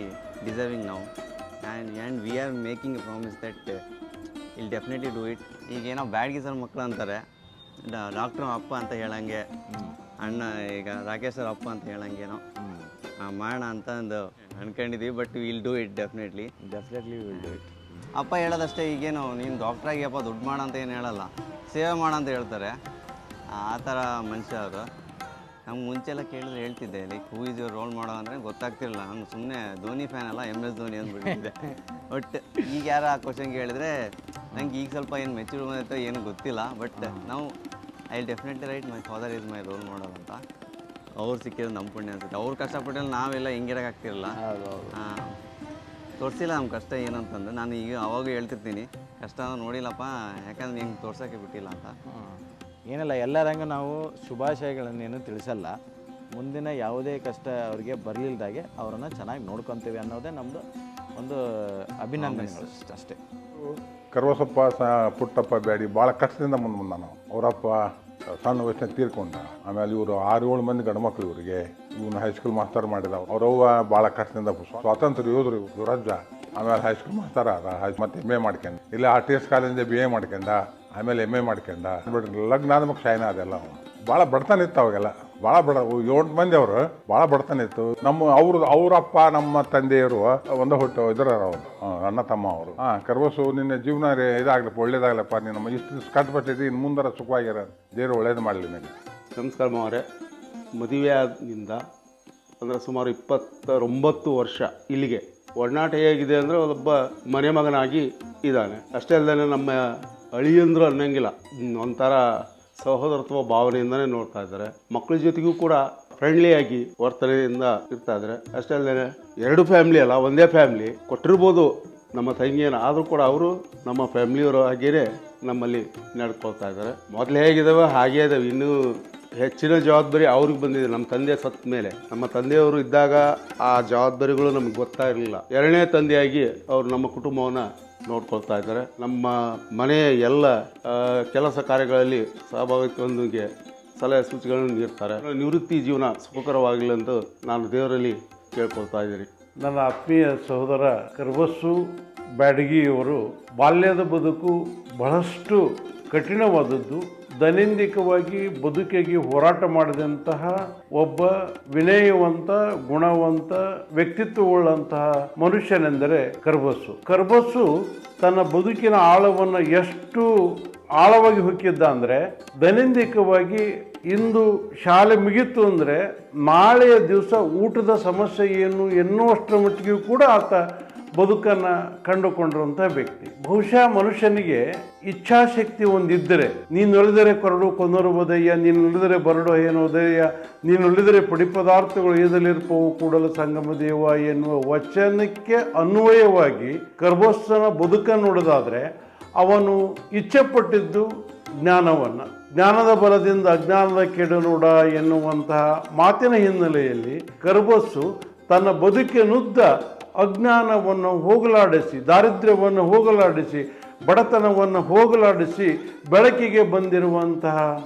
deserving now, and we are making a promise that he'll definitely do it. ಈಗೇನೋ Byadgi sir ಮಕ್ಕಳು ಅಂತಾರೆ, doctor ಅಪ್ಪ ಅಂತ ಹೇಳಂಗೆ, ಅಣ್ಣ ಈಗ Rakesh sir ಅಪ್ಪ ಅಂತ ಹೇಳಂಗೇನೋ ಮಾಡೋಣ ಅಂತ ಒಂದು ಅನ್ಕೊಂಡಿದ್ದೀವಿ. But will do it definitely will do it. ಅಪ್ಪ ಹೇಳೋದಷ್ಟೇ, ಈಗೇನು ನೀನು ಡಾಕ್ಟ್ರಾಗಿಯಪ್ಪ ದುಡ್ಡು ಮಾಡ ಅಂತ ಏನು ಹೇಳಲ್ಲ, ಸೇವೆ ಮಾಡ ಅಂತ ಹೇಳ್ತಾರೆ. ಆ ಥರ ಮನುಷ್ಯ ಅವರು. ನಮ್ಗೆ ಮುಂಚೆಲ್ಲ ಕೇಳಿದ್ರೆ ಹೇಳ್ತಿದ್ದೆ, like who is your role ಮಾಡೋ ಅಂದರೆ ಗೊತ್ತಾಗ್ತಿರಲಿಲ್ಲ. ನಾನು ಸುಮ್ಮನೆ ಧೋನಿ ಫ್ಯಾನ್ ಅಲ್ಲ, MS ಧೋನಿ ಅಂದ್ಬಿಟ್ಟಿದ್ದೆ. ಬಟ್ ಈಗ ಯಾರು ಆ ಕ್ವಶನ್ ಕೇಳಿದ್ರೆ ನಂಗೆ ಈಗ ಸ್ವಲ್ಪ ಏನು ಮೆಚೂರ್ ಬಂದಿತ್ತು ಏನು ಗೊತ್ತಿಲ್ಲ. ಬಟ್ ನಾವು I definitely right my father is my role model ಅಂತ. ಅವ್ರು ಸಿಕ್ಕಿರೋದು ನಮ್ಮ ಪುಣ್ಯ ಅನ್ಸುತ್ತೆ. ಅವ್ರು ಕಷ್ಟಪಟ್ಟಲ್ಲಿ ನಾವೆಲ್ಲ ಹಿಂಗಿರೋಕ್ಕಾಗ್ತಿರಲ್ಲ, ತೋರಿಸಿಲ್ಲ ನಮ್ಮ ಕಷ್ಟ ಏನು ಅಂತಂದ್ರೆ. ನಾನು ಈಗ ಅವಾಗ ಹೇಳ್ತಿರ್ತೀನಿ, ಕಷ್ಟ ನೋಡಿಲ್ಲಪ್ಪ, ಯಾಕಂದ್ರೆ ನಿಮ್ಗೆ ತೋರ್ಸೋಕ್ಕೆ ಬಿಟ್ಟಿಲ್ಲ ಅಂತ. ಏನಿಲ್ಲ, ಎಲ್ಲರಂಗೆ ನಾವು ಶುಭಾಶಯಗಳನ್ನೇನು ತಿಳಿಸಲ್ಲ. ಮುಂದಿನ ಯಾವುದೇ ಕಷ್ಟ ಅವ್ರಿಗೆ ಬರಲಿಲ್ದಾಗೆ ಅವರನ್ನು ಚೆನ್ನಾಗಿ ನೋಡ್ಕೊತೀವಿ ಅನ್ನೋದೇ ನಮ್ಮದು ಒಂದು ಅಭಿನಂದನೆಗಳು ಅಷ್ಟೇ. ಕರ್ವಸಪ್ಪ ಪುಟ್ಟಪ್ಪ ಬ್ಯಾಡಿ ಭಾಳ ಕಷ್ಟದಿಂದ ಮುಂದೆ ಬಂದ. ನಾವು ಅವರಪ್ಪ ಸಣ್ಣ ವಯಸ್ಸಿನ ತೀರ್ಕೊಂಡ. ಆಮೇಲೆ ಇವರು 6-7 ಮಂದಿ ಗಂಡ್ಮಕ್ಳು ಇವರಿಗೆ. ಇವನು ಹೈಸ್ಕೂಲ್ ಮಾಸ್ತರ್ ಮಾಡಿದ. ಅವ್ರವ್ವ ಭಾಳ ಕಷ್ಟದಿಂದ ಸ್ವಾತಂತ್ರ್ಯ ಯೋಧರು ಯುವರಾಜ. ಆಮೇಲೆ ಹೈಸ್ಕೂಲ್ ಮಾಸ್ತರ್ ಆದ, ಮತ್ತೆ MA ಮಾಡ್ಕೊಂಡ. ಇಲ್ಲ RTS ಕಾಲೇಜಿಂದ BA ಮಾಡ್ಕೊಂಡ, ಆಮೇಲೆ MA ಮಾಡ್ಕೊಂಡ. ಬಟ್ ಲಗ್ನ ಆದ್ಮೇಲೆ ಶಾಯ್ನ ಅದೆಲ್ಲ. ಭಾಳ ಬಡತನ ಇತ್ತು ಅವಾಗೆಲ್ಲ, ಭಾಳ 7 ಮಂದಿ ಅವರು ಭಾಳ ಬಡತನ ಇತ್ತು. ಅವರಪ್ಪ ನಮ್ಮ ತಂದೆಯವರು ಒಂದೇ ಹುಟ್ಟು ಇದ್ರ ಅವರು ಅಣ್ಣ ತಮ್ಮ ಅವರು. ಕರ್ವಸು ನಿನ್ನ ಜೀವನ ಇದಾಗ್ಲಪ್ಪ, ಒಳ್ಳೇದಾಗ್ಲಪ್ಪ, ನೀನು ಇಷ್ಟು ಕಷ್ಟಪಟ್ಟಿದ್ದು ಇನ್ನು ಮುಂದರ ಸುಖವಾಗಿರ, ದೇವರು ಒಳ್ಳೇದು ಮಾಡಲಿ ನನಗೆ. ನಮಸ್ಕಾರ ಮಾವರೇ. ಮದುವೆ ಆಗಿಂದ ಅಂದರೆ ಸುಮಾರು 29 ವರ್ಷ ಇಲ್ಲಿಗೆ ಒಡನಾಟ ಹೇಗಿದೆ ಅಂದರೆ ಒಬ್ಬ ಮನೆ ಮಗನಾಗಿ ಇದ್ದಾನೆ. ಅಷ್ಟೇ ಅಲ್ಲದೆ ನಮ್ಮ ಅಳಿಯಂದ್ರು ಅನ್ನಂಗಿಲ್ಲ, ಒಂಥರ ಸಹೋದರತ್ವ ಭಾವನೆಯಿಂದನೇ ನೋಡ್ತಾ ಇದ್ದಾರೆ. ಮಕ್ಕಳ ಜೊತೆಗೂ ಕೂಡ ಫ್ರೆಂಡ್ಲಿಯಾಗಿ ವರ್ತನೆಯಿಂದ ಇರ್ತಾ ಇದ್ದಾರೆ. ಅಷ್ಟೇ ಅಲ್ಲದೆ 2 ಫ್ಯಾಮ್ಲಿ ಅಲ್ಲ, ಒಂದೇ ಫ್ಯಾಮ್ಲಿ ಕೊಟ್ಟಿರ್ಬೋದು ನಮ್ಮ ತಂಗಿಯನ್ನ, ಆದರೂ ಕೂಡ ಅವರು ನಮ್ಮ ಫ್ಯಾಮ್ಲಿಯವರು ಹಾಗೇನೆ ನಮ್ಮಲ್ಲಿ ನಡ್ಕೊಳ್ತಾ ಇದ್ದಾರೆ. ಮೊದಲು ಹೇಗಿದ್ದಾವೆ ಹಾಗೇ ಇದ್ದಾವೆ. ಇನ್ನೂ ಹೆಚ್ಚಿನ ಜವಾಬ್ದಾರಿ ಅವ್ರಿಗೆ ಬಂದಿದೆ. ನಮ್ಮ ತಂದೆ ಸತ್ತ ಮೇಲೆ, ನಮ್ಮ ತಂದೆಯವರು ಇದ್ದಾಗ ಆ ಜವಾಬ್ದಾರಿಗಳು ನಮಗೆ ಗೊತ್ತಾಗಿರಲಿಲ್ಲ. 2ನೇ ತಂದೆಯಾಗಿ ಅವರು ನಮ್ಮ ಕುಟುಂಬವನ್ನು ನೋಡ್ಕೊಳ್ತಾ ಇದ್ದಾರೆ. ನಮ್ಮ ಮನೆಯ ಎಲ್ಲ ಕೆಲಸ ಕಾರ್ಯಗಳಲ್ಲಿ ಸಹಭಾಗಿತ್ವದೊಂದಿಗೆ ಸಲಹೆ ಸೂಚನೆಗಳನ್ನು ನೀಡ್ತಾರೆ. ನಿವೃತ್ತಿ ಜೀವನ ಸುಖಕರವಾಗಲಿ ಅಂತ ನಾನು ದೇವರಲ್ಲಿ ಕೇಳ್ಕೊಳ್ತಾ ಇದ್ದೀನಿ. ನನ್ನ ಆತ್ಮೀಯ ಸಹೋದರ ಕರ್ವಸು ಬ್ಯಾಡಗಿಯವರು ಬಾಲ್ಯದ ಬದುಕು ಬಹಳಷ್ಟು ಕಠಿಣವಾದದ್ದು. ದೈನಂದಿಕವಾಗಿ ಬದುಕಿಗೆ ಹೋರಾಟ ಮಾಡಿದಂತಹ ಒಬ್ಬ ವಿನಯವಂತ, ಗುಣವಂತ, ವ್ಯಕ್ತಿತ್ವವುಳ್ಳಂತಹ ಮನುಷ್ಯನೆಂದರೆ ಕರ್ಬಸ್ಸು. ಕರ್ಬಸ್ಸು ತನ್ನ ಬದುಕಿನ ಆಳವನ್ನು ಎಷ್ಟು ಆಳವಾಗಿ ಹೊಕ್ಕಿದ್ದ ಅಂದರೆ, ದೈನಂದಿಕವಾಗಿ ಇಂದು ಶಾಲೆ ಮುಗೀತು ಅಂದರೆ ನಾಳೆಯ ದಿವಸ ಊಟದ ಸಮಸ್ಯೆ ಏನು ಎನ್ನುವಷ್ಟರ ಮಟ್ಟಿಗೂ ಕೂಡ ಆತ ಬದುಕನ್ನು ಕಂಡುಕೊಂಡಿರುವಂಥ ವ್ಯಕ್ತಿ. ಬಹುಶಃ ಮನುಷ್ಯನಿಗೆ ಇಚ್ಛಾಶಕ್ತಿ ಒಂದಿದ್ದರೆ, ನೀನು ಒಲಿದರೆ ಕೊರಡು ಕೊಂದರು ಬದಯ್ಯ, ನೀನು ಒಲಿದರೆ ಬರಡು ಏನೋದಯ್ಯ, ನೀನು ಒಲಿದರೆ ಪಡಿ ಪದಾರ್ಥಗಳು ಏದಲಿರ್ಪವು ಕೂಡಲ ಸಂಗಮ ದೇವ ಎನ್ನುವ ವಚನಕ್ಕೆ ಅನ್ವಯವಾಗಿ ಕರ್ಬಸ್ಸನ ಬದುಕನ್ನು ನೋಡೋದಾದರೆ, ಅವನು ಇಚ್ಛೆಪಟ್ಟಿದ್ದು ಜ್ಞಾನವನ್ನು, ಜ್ಞಾನದ ಬಲದಿಂದ ಅಜ್ಞಾನದ ಕೆಡನೂಡ ಎನ್ನುವಂತಹ ಮಾತಿನ ಹಿನ್ನೆಲೆಯಲ್ಲಿ ಕರ್ಬಸ್ಸು ತನ್ನ ಬದುಕಿನುದ್ದ ಅಜ್ಞಾನವನ್ನು ಹೋಗಲಾಡಿಸಿ, ದಾರಿದ್ರ್ಯವನ್ನು ಹೋಗಲಾಡಿಸಿ, ಬಡತನವನ್ನು ಹೋಗಲಾಡಿಸಿ ಬೆಳಕಿಗೆ ಬಂದಿರುವಂತಹ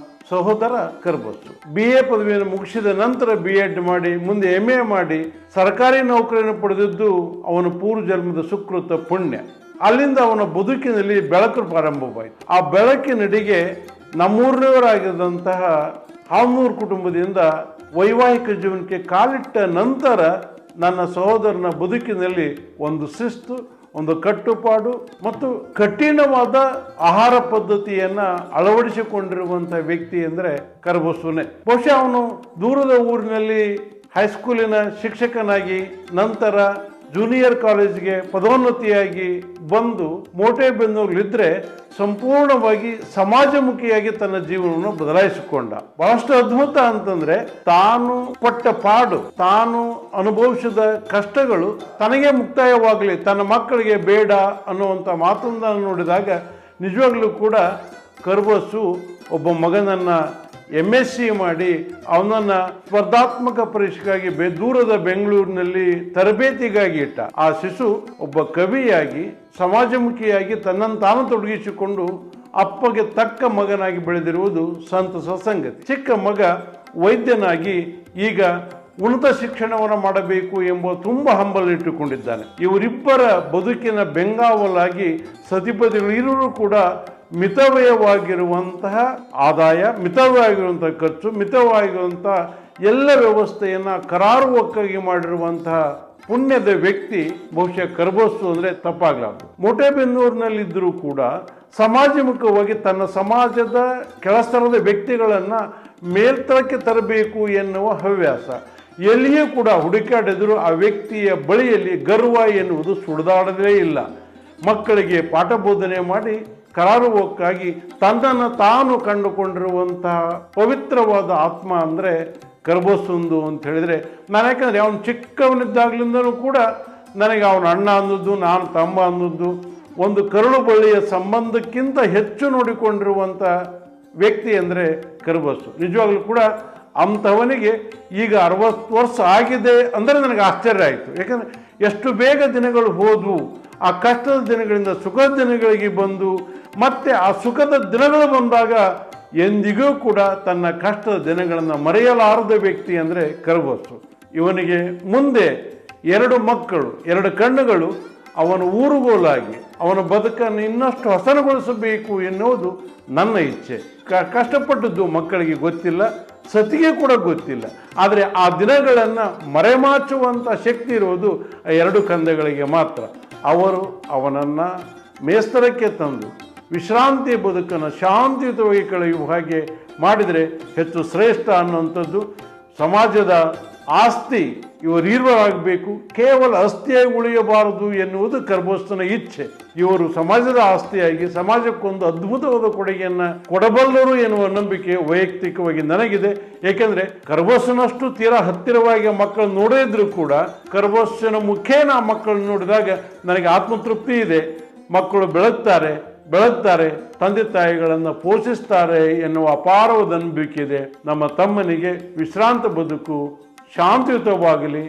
ಸಹೋದರ ಕರ್ಬಸ್ಸು. BA ಪದವಿಯನ್ನು ಮುಗಿಸಿದ ನಂತರ B.Ed ಮಾಡಿ ಮುಂದೆ MA ಮಾಡಿ ಸರ್ಕಾರಿ ನೌಕರಿಯನ್ನು ಪಡೆದಿದ್ದು ಅವನ ಪೂರ್ವ ಜನ್ಮದ ಸುಕೃತ ಪುಣ್ಯ. ಅಲ್ಲಿಂದ ಅವನ ಬದುಕಿನಲ್ಲಿ ಬೆಳಕು ಪ್ರಾರಂಭವಾಯಿತು. ಆ ಬೆಳಕಿನಡಿಗೆ ನಮ್ಮೂರಿನವರಾಗಿದ್ದಂತಹ ಹಾಲ್ನೂರು ಕುಟುಂಬದಿಂದ ವೈವಾಹಿಕ ಜೀವನಕ್ಕೆ ಕಾಲಿಟ್ಟ ನಂತರ ನನ್ನ ಸಹೋದರನ ಬದುಕಿನಲ್ಲಿ ಒಂದು ಶಿಸ್ತು, ಒಂದು ಕಟ್ಟುಪಾಡು ಮತ್ತು ಕಠಿಣವಾದ ಆಹಾರ ಪದ್ಧತಿಯನ್ನು ಅಳವಡಿಸಿಕೊಂಡಿರುವಂಥ ವ್ಯಕ್ತಿ ಅಂದರೆ ಕರ್ಬಸ್ಸುನೇ. ಬಹುಶಃ ಅವನು ದೂರದ ಊರಿನಲ್ಲಿ ಹೈಸ್ಕೂಲಿನ ಶಿಕ್ಷಕನಾಗಿ ನಂತರ ಜೂನಿಯರ್ ಕಾಲೇಜ್ಗೆ ಪದೋನ್ನತಿಯಾಗಿ ಬಂದು ಮೋಟೆಬೆನ್ನೂರಲ್ಲಿದ್ದರೆ ಸಂಪೂರ್ಣವಾಗಿ ಸಮಾಜಮುಖಿಯಾಗಿ ತನ್ನ ಜೀವನವನ್ನು ಬದಲಾಯಿಸಿಕೊಂಡ. ಬಹಳಷ್ಟು ಅದ್ಭುತ ಅಂತಂದ್ರೆ, ತಾನು ಪಟ್ಟ ಪಾಡು, ತಾನು ಅನುಭವಿಸಿದ ಕಷ್ಟಗಳು ತನಗೆ ಮುಕ್ತಾಯವಾಗಲಿ, ತನ್ನ ಮಕ್ಕಳಿಗೆ ಬೇಡ ಅನ್ನುವಂಥ ಮಾತನ್ನು ನೋಡಿದಾಗ ನಿಜವಾಗ್ಲೂ ಕೂಡ ಕರ್ಬಸ್ಸು ಒಬ್ಬ ಮಗನನ್ನು MSc ಮಾಡಿ ಅವನನ್ನು ಸ್ಪರ್ಧಾತ್ಮಕ ಪರೀಕ್ಷೆಗಾಗಿ ದೂರದ ಬೆಂಗಳೂರಿನಲ್ಲಿ ತರಬೇತಿಗಾಗಿ ಇಟ್ಟ. ಆ ಶಿಶು ಒಬ್ಬ ಕವಿಯಾಗಿ, ಸಮಾಜಮುಖಿಯಾಗಿ ತನ್ನನ್ನು ತಾನು ತೊಡಗಿಸಿಕೊಂಡು ಅಪ್ಪಗೆ ತಕ್ಕ ಮಗನಾಗಿ ಬೆಳೆದಿರುವುದು ಸಂತಸ ಸಂಗತಿ. ಚಿಕ್ಕ ಮಗ ವೈದ್ಯನಾಗಿ ಈಗ ಉನ್ನತ ಶಿಕ್ಷಣವನ್ನು ಮಾಡಬೇಕು ಎಂಬ ತುಂಬ ಹಂಬಲಿಟ್ಟುಕೊಂಡಿದ್ದಾನೆ. ಇವರಿಬ್ಬರ ಬದುಕಿನ ಬೆಂಗಾವಲಾಗಿ ಸತಿಪತಿಗಳು ಇರುವರು ಕೂಡ ಮಿತವ್ಯಯವಾಗಿರುವಂತಹ ಆದಾಯ, ಮಿತವಾಗಿರುವಂತಹ ಖರ್ಚು, ಮಿತವಾಗಿರುವಂತಹ ಎಲ್ಲ ವ್ಯವಸ್ಥೆಯನ್ನು ಕರಾರುವಕ್ಕಾಗಿ ಮಾಡಿರುವಂತಹ ಪುಣ್ಯದ ವ್ಯಕ್ತಿ ಬಹುಶಃ ಕರಬಸ್ಸು ಅಂದರೆ ತಪ್ಪಾಗಲಾರದು. ಮೋಟೆಬೆನ್ನೂರಿನಲ್ಲಿದ್ದರೂ ಕೂಡ ಸಮಾಜಮುಖವಾಗಿ ತನ್ನ ಸಮಾಜದ ಕೆಳಸ್ತರದ ವ್ಯಕ್ತಿಗಳನ್ನು ಮೇಲ್ತರಕ್ಕೆ ತರಬೇಕು ಎನ್ನುವ ಹವ್ಯಾಸ. ಎಲ್ಲಿಯೂ ಕೂಡ ಹುಡುಕಾಡಿದರೂ ಆ ವ್ಯಕ್ತಿಯ ಬಳಿಯಲ್ಲಿ ಗರ್ವ ಎನ್ನುವುದು ಸುಳಿದಾಡದೇ ಇಲ್ಲ. ಮಕ್ಕಳಿಗೆ ಪಾಠ ಬೋಧನೆ ಮಾಡಿ ಕರಾರುವಕ್ಕಾಗಿ ತನ್ನನ್ನು ತಾನು ಕಂಡುಕೊಂಡಿರುವಂತಹ ಪವಿತ್ರವಾದ ಆತ್ಮ ಅಂದರೆ ಕರಬಸ್ಸುಂದು ಅಂತ ಹೇಳಿದರೆ, ನಾನು ಯಾಕಂದರೆ ಅವನು ಚಿಕ್ಕವನಿದ್ದಾಗಲಿಂದನೂ ಕೂಡ ನನಗೆ ಅವನ ಅಣ್ಣ ಅನ್ನೋದು, ನಾನು ತಮ್ಮ ಅನ್ನೋದು, ಒಂದು ಕರುಳು ಬಳ್ಳಿಯ ಸಂಬಂಧಕ್ಕಿಂತ ಹೆಚ್ಚು ನೋಡಿಕೊಂಡಿರುವಂಥ ವ್ಯಕ್ತಿ ಅಂದರೆ ಕರಬಸ್ಸು. ನಿಜವಾಗ್ಲೂ ಕೂಡ ಅಂಥವನಿಗೆ ಈಗ 60 ವರ್ಷ ಆಗಿದೆ ಅಂದರೆ ನನಗೆ ಆಶ್ಚರ್ಯ ಆಯಿತು. ಯಾಕಂದರೆ ಎಷ್ಟು ಬೇಗ ದಿನಗಳು ಹೋದವು. ಆ ಕಷ್ಟದ ದಿನಗಳಿಂದ ಸುಖದ ದಿನಗಳಿಗೆ ಬಂದು ಮತ್ತೆ ಆ ಸುಖದ ದಿನಗಳು ಬಂದಾಗ ಎಂದಿಗೂ ಕೂಡ ತನ್ನ ಕಷ್ಟದ ದಿನಗಳನ್ನು ಮರೆಯಲಾರದ ವ್ಯಕ್ತಿ ಅಂದರೆ ಕರಬಸ್ಸು. ಇವನಿಗೆ ಮುಂದೆ 2 ಮಕ್ಕಳು, 2 ಕಣ್ಣುಗಳು ಅವನ ಊರುಗೋಲಾಗಿ ಅವನ ಬದುಕನ್ನು ಇನ್ನಷ್ಟು ಹಸನಗೊಳಿಸಬೇಕು ಎನ್ನುವುದು ನನ್ನ ಇಚ್ಛೆ. ಕಷ್ಟಪಟ್ಟದ್ದು ಮಕ್ಕಳಿಗೆ ಗೊತ್ತಿಲ್ಲ, ಸತಿಗೆ ಕೂಡ ಗೊತ್ತಿಲ್ಲ. ಆದರೆ ಆ ದಿನಗಳನ್ನು ಮರೆಮಾಚುವಂಥ ಶಕ್ತಿ ಇರುವುದು 2 ಕಂದಗಳಿಗೆ ಮಾತ್ರ. ಅವರು ಅವನನ್ನು ಮೇಸ್ತರಕ್ಕೆ ತಂದು ವಿಶ್ರಾಂತಿ ಬದುಕನ್ನು ಶಾಂತಿಯುತವಾಗಿ ಕಳೆಯುವ ಹಾಗೆ ಮಾಡಿದರೆ ಹೆಚ್ಚು ಶ್ರೇಷ್ಠ ಅನ್ನುವಂಥದ್ದು. ಸಮಾಜದ ಆಸ್ತಿ ಇವರೀರ್ವರಾಗಬೇಕು, ಕೇವಲ ಆಸ್ತಿಯಾಗಿ ಉಳಿಯಬಾರದು ಎನ್ನುವುದು ಕರಬಸ್ಸನ ಇಚ್ಛೆ. ಇವರು ಸಮಾಜದ ಆಸ್ತಿಯಾಗಿ ಸಮಾಜಕ್ಕೊಂದು ಅದ್ಭುತವಾದ ಕೊಡುಗೆಯನ್ನು ಕೊಡಬಲ್ಲರು ಎನ್ನುವ ನಂಬಿಕೆ ವೈಯಕ್ತಿಕವಾಗಿ ನನಗಿದೆ. ಏಕೆಂದರೆ ಕರಬಸ್ಸನಷ್ಟು ತೀರಾ ಹತ್ತಿರವಾಗಿ ಮಕ್ಕಳು ನೋಡಿದ್ರು ಕೂಡ ಕರಬಸ್ಸನ ಮುಖೇನ ಆ ಮಕ್ಕಳನ್ನು ನೋಡಿದಾಗ ನನಗೆ ಆತ್ಮತೃಪ್ತಿ ಇದೆ. ಮಕ್ಕಳು ಬೆಳಗ್ತಾರೆ, ತಂದೆ ತಾಯಿಗಳನ್ನು ಪೋಷಿಸ್ತಾರೆ ಎನ್ನುವ ಅಪಾರವಾದ ನಂಬಿಕೆ ಇದೆ. ನಮ್ಮ ತಮ್ಮನಿಗೆ ವಿಶ್ರಾಂತ ಬದುಕು ಶಾಂತಿಯುತವಾಗಲಿ,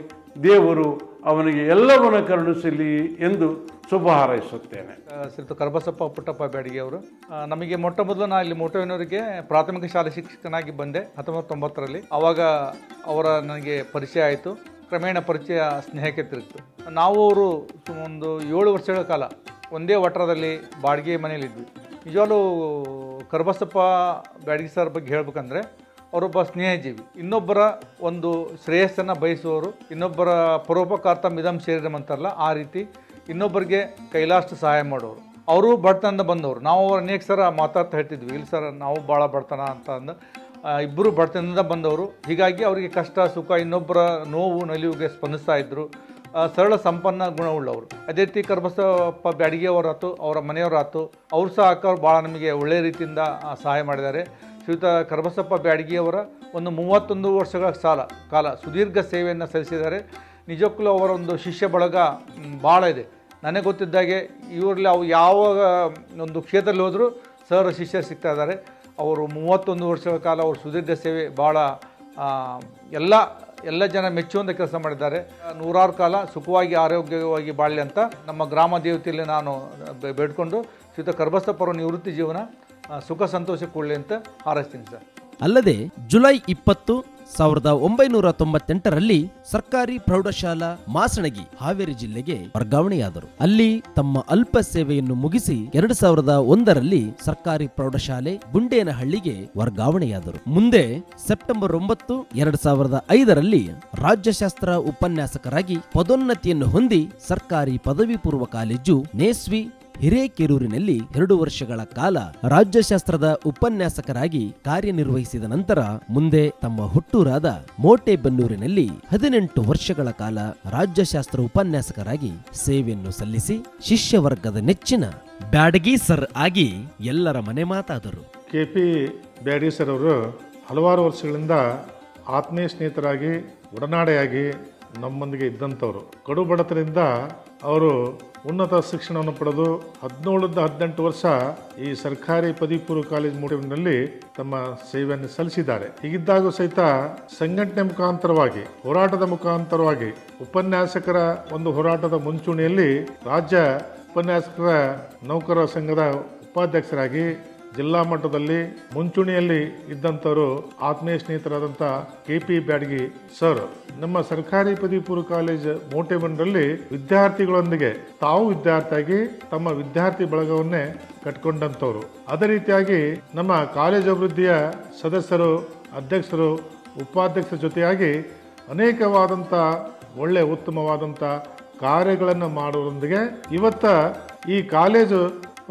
ದೇವರು ಅವನಿಗೆ ಎಲ್ಲವನ್ನ ಕರುಣಿಸಲಿ ಎಂದು ಶುಭ ಹಾರೈಸುತ್ತೇನೆ. ಶ್ರೀಯುತ ಕರಬಸಪ್ಪ ಪುಟ್ಟಪ್ಪ ಬ್ಯಾಡಗಿ ಅವರು ನಮಗೆ ಮೊಟ್ಟ ಮೊದಲು ನಾನು ಇಲ್ಲಿ ಮೋಟೆಬೆನ್ನೂರಿಗೆ ಪ್ರಾಥಮಿಕ ಶಾಲೆ ಶಿಕ್ಷಕನಾಗಿ ಬಂದೆ 1990ರಲ್ಲಿ. ಆವಾಗ ಅವರ ನನಗೆ ಪರಿಚಯ ಆಯಿತು. ಕ್ರಮೇಣ ಪರಿಚಯ ಸ್ನೇಹಕ್ಕೆ ತಿರುಗಿತು. ನಾವು ಅವರು ಒಂದು 7 ವರ್ಷಗಳ ಕಾಲ ಒಂದೇ ವಟ್ರದಲ್ಲಿ ಬಾಡಿಗೆ ಮನೆಯಲ್ಲಿದ್ವಿ. ನಿಜವಾಗ್ಲೂ ಕರಬಸಪ್ಪ ಬ್ಯಾಡಗಿ ಸರ್ ಬಗ್ಗೆ ಹೇಳ್ಬೇಕಂದ್ರೆ ಅವರೊಬ್ಬ ಸ್ನೇಹಜೀವಿ, ಇನ್ನೊಬ್ಬರ ಒಂದು ಶ್ರೇಯಸ್ಸನ್ನು ಬಯಸುವವರು, ಇನ್ನೊಬ್ಬರ ಪರೋಪಕಾರ್ತ ಮಿದಂ ಶರೀರಂ ಅಂತಾರಲ್ಲ ಆ ರೀತಿ ಇನ್ನೊಬ್ಬರಿಗೆ ಕೈಲಾಷ್ಟು ಸಹಾಯ ಮಾಡೋರು. ಅವರು ಬಡತನದಿಂದ ಬಂದವರು. ನಾವು ಅವ್ರು ಅನೇಕ ಸರ ಮಾತಾಡ್ತಾ ಹೇಳ್ತಿದ್ವಿ, ಇಲ್ಲಿ ಸರ್ ನಾವು ಭಾಳ ಬಡತನ ಅಂತ ಅಂದು. ಇಬ್ಬರು ಬಡತನದಿಂದ ಬಂದವರು. ಹೀಗಾಗಿ ಅವರಿಗೆ ಕಷ್ಟ ಸುಖ, ಇನ್ನೊಬ್ಬರ ನೋವು ನಲಿವಿಗೆ ಸ್ಪಂದಿಸ್ತಾ ಇದ್ದರು. ಸರಳ ಸಂಪನ್ನ ಗುಣವುಳ್ಳವರು. ಅದೇ ರೀತಿ ಕರಬಸಪ್ಪ ಬ್ಯಾಡಗಿ ಅವರಾತು, ಅವರ ಮನೆಯವರಾತು, ಅವರು ಸಹ ಅಕ್ಕ ಭಾಳ ನಮಗೆ ಒಳ್ಳೆಯ ರೀತಿಯಿಂದ ಸಹಾಯ ಮಾಡಿದ್ದಾರೆ. ಶ್ರೀಯುತ ಕರಬಸಪ್ಪ ಬ್ಯಾಡಗಿಯವರ ಒಂದು 31 ವರ್ಷಗಳ ಕಾಲ ಸುದೀರ್ಘ ಸೇವೆಯನ್ನು ಸಲ್ಲಿಸಿದ್ದಾರೆ. ನಿಜಕ್ಕೂ ಅವರ ಒಂದು ಶಿಷ್ಯ ಬಳಗ ಭಾಳ ಇದೆ. ನನಗೆ ಗೊತ್ತಿದ್ದಾಗೆ ಇವರಲ್ಲಿ ಅವು ಯಾವ ಒಂದು ಕ್ಷೇತ್ರದಲ್ಲಿ ಹೋದರೂ ಸರ್ ಶಿಷ್ಯರು ಸಿಗ್ತಾ ಇದ್ದಾರೆ. ಅವರು 31 ವರ್ಷಗಳ ಕಾಲ ಅವರು ಸುದೀರ್ಘ ಸೇವೆ ಭಾಳ ಎಲ್ಲ ಜನ ಮೆಚ್ಚುವಂಥ ಕೆಲಸ ಮಾಡಿದ್ದಾರೆ. 100 ಕಾಲ ಸುಖವಾಗಿ ಆರೋಗ್ಯವಾಗಿ ಬಾಳಲಿ ಅಂತ ನಮ್ಮ ಗ್ರಾಮ ದೇವತೆಯಲ್ಲಿ ನಾನು ಬೇಡ್ಕೊಂಡು ಶ್ರೀಯುತ ಕರಬಸಪ್ಪರ ನಿವೃತ್ತಿ ಜೀವನ ಸುಖ ಸಂತೋಷ ಕೊಡಲಿ ಅಂತ ಹಾರೈಸ್ತೀನಿ ಸರ್. ಅಲ್ಲದೆ ಜುಲೈ 20, 1998ರಲ್ಲಿ ಸರ್ಕಾರಿ ಪ್ರೌಢಶಾಲಾ ಮಾಸಣಗಿ ಹಾವೇರಿ ಜಿಲ್ಲೆಗೆ ವರ್ಗಾವಣೆಯಾದರು. ಅಲ್ಲಿ ತಮ್ಮ ಅಲ್ಪ ಸೇವೆಯನ್ನು ಮುಗಿಸಿ 2001ರಲ್ಲಿ ಸರ್ಕಾರಿ ಪ್ರೌಢಶಾಲೆ ಗುಂಡೇನಹಳ್ಳಿಗೆ ವರ್ಗಾವಣೆಯಾದರು. ಮುಂದೆ ಸೆಪ್ಟೆಂಬರ್ 9, 2005ರಲ್ಲಿ ರಾಜ್ಯಶಾಸ್ತ್ರ ಉಪನ್ಯಾಸಕರಾಗಿ ಪದೋನ್ನತಿಯನ್ನು ಹೊಂದಿ ಸರ್ಕಾರಿ ಪದವಿ ಪೂರ್ವ ಕಾಲೇಜು ನೇಸ್ವಿ ಹಿರೇಕೆರೂರಿನಲ್ಲಿ 2 ವರ್ಷಗಳ ಕಾಲ ರಾಜ್ಯಶಾಸ್ತ್ರದ ಉಪನ್ಯಾಸಕರಾಗಿ ಕಾರ್ಯನಿರ್ವಹಿಸಿದ ನಂತರ ಮುಂದೆ ತಮ್ಮ ಹುಟ್ಟೂರಾದ ಮೋಟೆಬೆನ್ನೂರಿನಲ್ಲಿ 18 ವರ್ಷಗಳ ಕಾಲ ರಾಜ್ಯಶಾಸ್ತ್ರ ಉಪನ್ಯಾಸಕರಾಗಿ ಸೇವೆಯನ್ನು ಸಲ್ಲಿಸಿ ಶಿಷ್ಯವರ್ಗದ ನೆಚ್ಚಿನ ಬ್ಯಾಡಗಿ ಸರ್ ಆಗಿ ಎಲ್ಲರ ಮನೆ ಮಾತಾದರು. KP ಬ್ಯಾಡಗಿ ಸರ್ ಅವರು ಹಲವಾರು ವರ್ಷಗಳಿಂದ ಆತ್ಮೀಯ ಸ್ನೇಹಿತರಾಗಿ ಒಡನಾಡೆಯಾಗಿ ನಮ್ಮೊಂದಿಗೆ ಇದ್ದಂಥವರು. ಕಡು ಬಡತನದಿಂದ ಅವರು ಉನ್ನತ ಶಿಕ್ಷಣವನ್ನು ಪಡೆದು 17-18 ವರ್ಷ ಈ ಸರ್ಕಾರಿ ಪದವಿ ಪೂರ್ವ ಕಾಲೇಜು ಮೋಟೆಬೆನ್ನೂರಿನಲ್ಲಿ ತಮ್ಮ ಸೇವೆಯನ್ನು ಸಲ್ಲಿಸಿದ್ದಾರೆ. ಹೀಗಿದ್ದಾಗೂ ಸಹಿತ ಸಂಘಟನೆ ಮುಖಾಂತರವಾಗಿ, ಹೋರಾಟದ ಮುಖಾಂತರವಾಗಿ, ಉಪನ್ಯಾಸಕರ ಒಂದು ಹೋರಾಟದ ಮುಂಚೂಣಿಯಲ್ಲಿ ರಾಜ್ಯ ಉಪನ್ಯಾಸಕರ ನೌಕರರ ಸಂಘದ ಉಪಾಧ್ಯಕ್ಷರಾಗಿ ಜಿಲ್ಲಾ ಮಟ್ಟದಲ್ಲಿ ಮುಂಚೂಣಿಯಲ್ಲಿ ಇದ್ದಂಥವರು ಆತ್ಮೀಯ ಸ್ನೇಹಿತರಾದಂಥ KP ಬ್ಯಾಡಗಿ ಸರ್ ನಮ್ಮ ಸರ್ಕಾರಿ ಪದವಿ ಪೂರ್ವ ಕಾಲೇಜ್ ಮೋಟೆಬಂಡ್ರಲ್ಲಿ ವಿದ್ಯಾರ್ಥಿಗಳೊಂದಿಗೆ ತಾವು ವಿದ್ಯಾರ್ಥಿಯಾಗಿ ತಮ್ಮ ವಿದ್ಯಾರ್ಥಿ ಬಳಗವನ್ನೇ ಕಟ್ಕೊಂಡಂಥವ್ರು. ಅದೇ ರೀತಿಯಾಗಿ ನಮ್ಮ ಕಾಲೇಜ್ ಅಭಿವೃದ್ಧಿಯ ಸದಸ್ಯರು, ಅಧ್ಯಕ್ಷರು, ಉಪಾಧ್ಯಕ್ಷರ ಜೊತೆಯಾಗಿ ಅನೇಕವಾದಂಥ ಒಳ್ಳೆ ಉತ್ತಮವಾದಂಥ ಕಾರ್ಯಗಳನ್ನು ಮಾಡುವುದರೊಂದಿಗೆ ಇವತ್ತ ಈ ಕಾಲೇಜು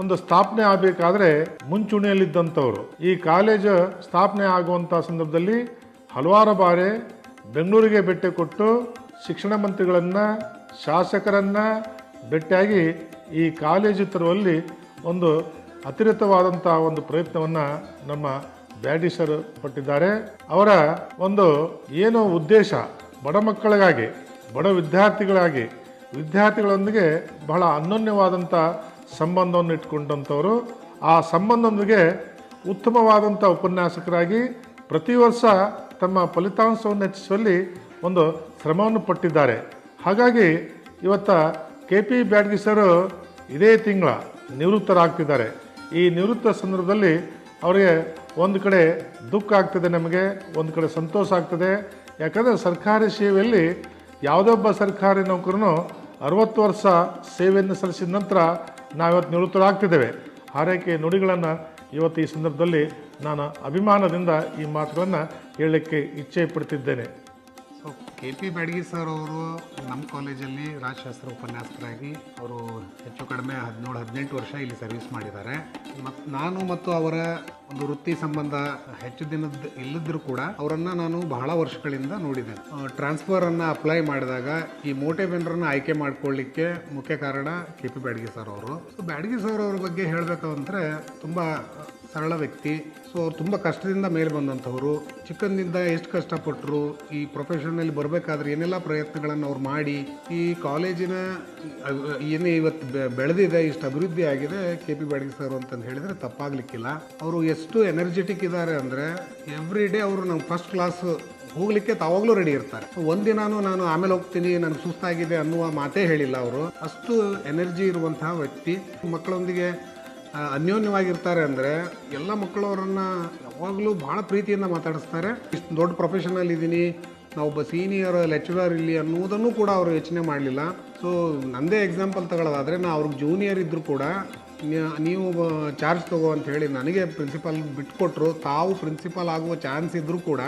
ಒಂದು ಸ್ಥಾಪನೆ ಆಗಬೇಕಾದ್ರೆ ಮುಂಚೂಣಿಯಲ್ಲಿದ್ದಂಥವ್ರು. ಈ ಕಾಲೇಜು ಸ್ಥಾಪನೆ ಆಗುವಂಥ ಸಂದರ್ಭದಲ್ಲಿ ಹಲವಾರು ಬಾರಿ ಬೆಂಗಳೂರಿಗೆ ಭೇಟಿ ಕೊಟ್ಟು ಶಿಕ್ಷಣ ಮಂತ್ರಿಗಳನ್ನು, ಶಾಸಕರನ್ನು ಭೇಟಿಯಾಗಿ ಈ ಕಾಲೇಜು ತರುವಲ್ಲಿ ಒಂದು ಅತಿರಿಕ್ತವಾದಂಥ ಒಂದು ಪ್ರಯತ್ನವನ್ನು ನಮ್ಮ ಬ್ಯಾಡಗಿ ಸರ್ ಪಟ್ಟಿದ್ದಾರೆ. ಅವರ ಒಂದು ಏನು ಉದ್ದೇಶ ಬಡ ಮಕ್ಕಳಿಗಾಗಿ, ಬಡ ವಿದ್ಯಾರ್ಥಿಗಳೊಂದಿಗೆ ಬಹಳ ಅನ್ಯೋನ್ಯವಾದಂಥ ಸಂಬಂಧವನ್ನು ಇಟ್ಕೊಂಡಂಥವರು. ಆ ಸಂಬಂಧದೊಂದಿಗೆ ಉತ್ತಮವಾದಂಥ ಉಪನ್ಯಾಸಕರಾಗಿ ಪ್ರತಿ ವರ್ಷ ತಮ್ಮ ಫಲಿತಾಂಶವನ್ನು ಹೆಚ್ಚಿಸುವಲ್ಲಿ ಒಂದು ಶ್ರಮವನ್ನು ಪಟ್ಟಿದ್ದಾರೆ. ಹಾಗಾಗಿ ಇವತ್ತ KP ಬ್ಯಾಡಗಿ ಸರ್ ಇದೇ ತಿಂಗಳ ನಿವೃತ್ತರಾಗ್ತಿದ್ದಾರೆ. ಈ ನಿವೃತ್ತ ಸಂದರ್ಭದಲ್ಲಿ ಅವರಿಗೆ ಒಂದು ಕಡೆ ದುಃಖ ಆಗ್ತದೆ, ನಮಗೆ ಒಂದು ಕಡೆ ಸಂತೋಷ ಆಗ್ತದೆ. ಯಾಕಂದರೆ ಸರ್ಕಾರಿ ಸೇವೆಯಲ್ಲಿ ಯಾವುದೊಬ್ಬ ಸರ್ಕಾರಿ ನೌಕರನು 60 ವರ್ಷ ಸೇವೆಯನ್ನು ಸಲ್ಲಿಸಿದ ನಂತರ ನಾವಿವತ್ತು ನಿವೃತ್ತರಾಗ್ತಿದ್ದೇವೆ. ಹಾರೈಕೆ ನುಡಿಗಳನ್ನು ಇವತ್ತು ಈ ಸಂದರ್ಭದಲ್ಲಿ ನಾನು ಅಭಿಮಾನದಿಂದ ಈ ಮಾತುಗಳನ್ನು ಹೇಳಲಿಕ್ಕೆ ಇಚ್ಛೆ ಪಡ್ತಿದ್ದೇನೆ. ಸೊ KP ಬ್ಯಾಡಗಿ ಸರ್ ಅವರು ನಮ್ಮ ಕಾಲೇಜಲ್ಲಿ ರಾಜಶಾಸ್ತ್ರ ಉಪನ್ಯಾಸಕರಾಗಿ ಅವರು ಹೆಚ್ಚು ಕಡಿಮೆ 17-18 ವರ್ಷ ಇಲ್ಲಿ ಸರ್ವಿಸ್ ಮಾಡಿದ್ದಾರೆ. ಮತ್ತು ನಾನು ಮತ್ತು ಅವರ ಒಂದು ವೃತ್ತಿ ಸಂಬಂಧ ಹೆಚ್ಚು ದಿನದ ಇಲ್ಲದ್ರೂ ಕೂಡ ಅವರನ್ನು ನಾನು ಬಹಳ ವರ್ಷಗಳಿಂದ ನೋಡಿದ್ದೇನೆ. ಟ್ರಾನ್ಸ್ಫರನ್ನು ಅಪ್ಲೈ ಮಾಡಿದಾಗ ಈ ಮೋಟೆಬೆಂಡ್ರನ್ನು ಆಯ್ಕೆ ಮಾಡ್ಕೊಳ್ಳಿಕ್ಕೆ ಮುಖ್ಯ ಕಾರಣ KP ಬ್ಯಾಡಗಿ ಸರ್ ಅವರು. ಸೊ ಬ್ಯಾಡಗಿ ಸರ್ ಅವ್ರ ಬಗ್ಗೆ ಹೇಳಬೇಕು ಅಂದರೆ ತುಂಬ ಸರಳ ವ್ಯಕ್ತಿ. ಸೊ ಅವ್ರು ತುಂಬ ಕಷ್ಟದಿಂದ ಮೇಲೆ ಬಂದಂಥವ್ರು. ಚಿಕ್ಕಂದಿಂದ ಎಷ್ಟು ಕಷ್ಟಪಟ್ಟರು, ಈ ಪ್ರೊಫೆಷನಲ್ಲಿ ಬರಬೇಕಾದ್ರೆ ಏನೆಲ್ಲ ಪ್ರಯತ್ನಗಳನ್ನು ಅವ್ರು ಮಾಡಿ ಈ ಕಾಲೇಜಿನ ಏನೇ ಇವತ್ತು ಬೆಳೆದಿದೆ, ಇಷ್ಟು ಅಭಿವೃದ್ಧಿ ಆಗಿದೆ KP ಬ್ಯಾಡಗಿ ಸರ್ ಅಂತಂದು ಹೇಳಿದರೆ ತಪ್ಪಾಗಲಿಕ್ಕಿಲ್ಲ. ಅವರು ಎಷ್ಟು ಎನರ್ಜೆಟಿಕ್ ಇದ್ದಾರೆ ಅಂದರೆ ಎವ್ರಿ ಡೇ ಅವರು ನಮ್ಮ ಫಸ್ಟ್ ಕ್ಲಾಸ್ ಹೋಗ್ಲಿಕ್ಕೆ ತಾವಾಗಲೂ ರೆಡಿ ಇರ್ತಾರೆ. ಒಂದಿನಾನು ನಾನು ಆಮೇಲೆ ಹೋಗ್ತೀನಿ, ನನಗೆ ಸುಸ್ತಾಗಿದೆ ಅನ್ನುವ ಮಾತೇ ಹೇಳಿಲ್ಲ ಅವರು. ಅಷ್ಟು ಎನರ್ಜಿ ಇರುವಂತಹ ವ್ಯಕ್ತಿ. ಮಕ್ಕಳೊಂದಿಗೆ ಅನ್ಯೋನ್ಯವಾಗಿರ್ತಾರೆ ಅಂದರೆ ಎಲ್ಲ ಮಕ್ಕಳು ಅವರನ್ನು ಯಾವಾಗಲೂ ಭಾಳ ಪ್ರೀತಿಯಿಂದ ಮಾತಾಡಿಸ್ತಾರೆ. ಇಷ್ಟು ದೊಡ್ಡ ಪ್ರೊಫೆಷನಲ್ಲಿ ಇದ್ದೀನಿ, ನಾವೊಬ್ಬ ಸೀನಿಯರ್ ಲೆಕ್ಚರರ್ ಇಲ್ಲಿ ಅನ್ನೋದನ್ನು ಕೂಡ ಅವರು ಯೋಚನೆ ಮಾಡಲಿಲ್ಲ. ಸೊ ನನ್ನದೇ ಎಕ್ಸಾಂಪಲ್ ತಗೊಳ್ಳೋದಾದರೆ ನಾ ಅವ್ರಿಗೆ ಜೂನಿಯರ್ ಇದ್ದರೂ ಕೂಡ ನೀವು ಚಾರ್ಜ್ ತಗೋ ಅಂತ ಹೇಳಿ ನನಗೆ ಪ್ರಿನ್ಸಿಪಾಲ್ ಬಿಟ್ಕೊಟ್ರು. ತಾವು ಪ್ರಿನ್ಸಿಪಾಲ್ ಆಗುವ ಚಾನ್ಸ್ ಇದ್ದರೂ ಕೂಡ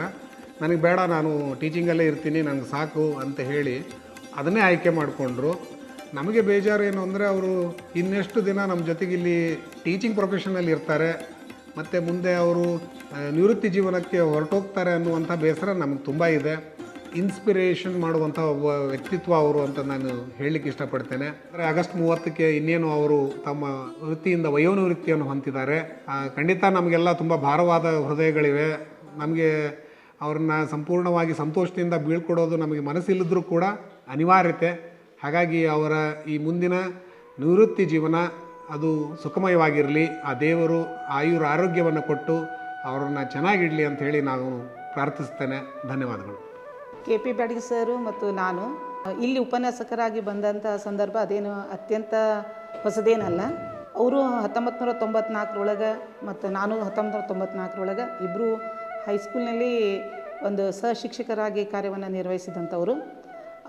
ನನಗೆ ಬೇಡ, ನಾನು ಟೀಚಿಂಗಲ್ಲೇ ಇರ್ತೀನಿ, ನನಗೆ ಸಾಕು ಅಂತ ಹೇಳಿ ಅದನ್ನೇ ಆಯ್ಕೆ ಮಾಡಿಕೊಂಡ್ರು. ನಮಗೆ ಬೇಜಾರು ಏನು ಅಂದರೆ ಅವರು ಇನ್ನೆಷ್ಟು ದಿನ ನಮ್ಮ ಜೊತೆಗೆ ಇಲ್ಲಿ ಟೀಚಿಂಗ್ ಪ್ರೊಫೆಷನಲ್ಲಿ ಇರ್ತಾರೆ ಮತ್ತು ಮುಂದೆ ಅವರು ನಿವೃತ್ತಿ ಜೀವನಕ್ಕೆ ಹೊರಟೋಗ್ತಾರೆ ಅನ್ನುವಂಥ ಬೇಸರ ನಮಗೆ ತುಂಬ ಇದೆ. ಇನ್ಸ್ಪಿರೇಷನ್ ಮಾಡುವಂಥ ಒಬ್ಬ ವ್ಯಕ್ತಿತ್ವ ಅವರು ಅಂತ ನಾನು ಹೇಳಲಿಕ್ಕೆ ಇಷ್ಟಪಡ್ತೇನೆ. ಅಂದರೆ ಆಗಸ್ಟ್ 30ಕ್ಕೆ ಇನ್ನೇನು ಅವರು ತಮ್ಮ ವೃತ್ತಿಯಿಂದ ವಯೋನಿವೃತ್ತಿಯನ್ನು ಹೊಂದಿದ್ದಾರೆ. ಖಂಡಿತ ನಮಗೆಲ್ಲ ತುಂಬ ಭಾರವಾದ ಹೃದಯಗಳಿವೆ. ನಮಗೆ ಅವ್ರನ್ನ ಸಂಪೂರ್ಣವಾಗಿ ಸಂತೋಷದಿಂದ ಬೀಳ್ಕೊಡೋದು ನಮಗೆ ಮನಸ್ಸಿಲ್ಲದ್ರೂ ಕೂಡ ಅನಿವಾರ್ಯತೆ. ಹಾಗಾಗಿ ಅವರ ಈ ಮುಂದಿನ ನಿವೃತ್ತಿ ಜೀವನ ಅದು ಸುಖಮಯವಾಗಿರಲಿ, ಆ ದೇವರು ಆಯುರ ಆರೋಗ್ಯವನ್ನು ಕೊಟ್ಟು ಅವರನ್ನು ಚೆನ್ನಾಗಿಡಲಿ ಅಂತ ಹೇಳಿ ನಾನು ಪ್ರಾರ್ಥಿಸ್ತೇನೆ. ಧನ್ಯವಾದಗಳು. KP ಬ್ಯಾಡಗಿ ಸರು ಮತ್ತು ನಾನು ಇಲ್ಲಿ ಉಪನ್ಯಾಸಕರಾಗಿ ಬಂದಂಥ ಸಂದರ್ಭ ಅದೇನು ಅತ್ಯಂತ ಹೊಸದೇನಲ್ಲ. ಅವರು 1994 ಮತ್ತು ನಾನು 1994 ಇಬ್ಬರು ಹೈಸ್ಕೂಲ್ನಲ್ಲಿ ಒಂದು ಸಹಶಿಕ್ಷಕರಾಗಿ ಕಾರ್ಯವನ್ನು ನಿರ್ವಹಿಸಿದಂಥವರು.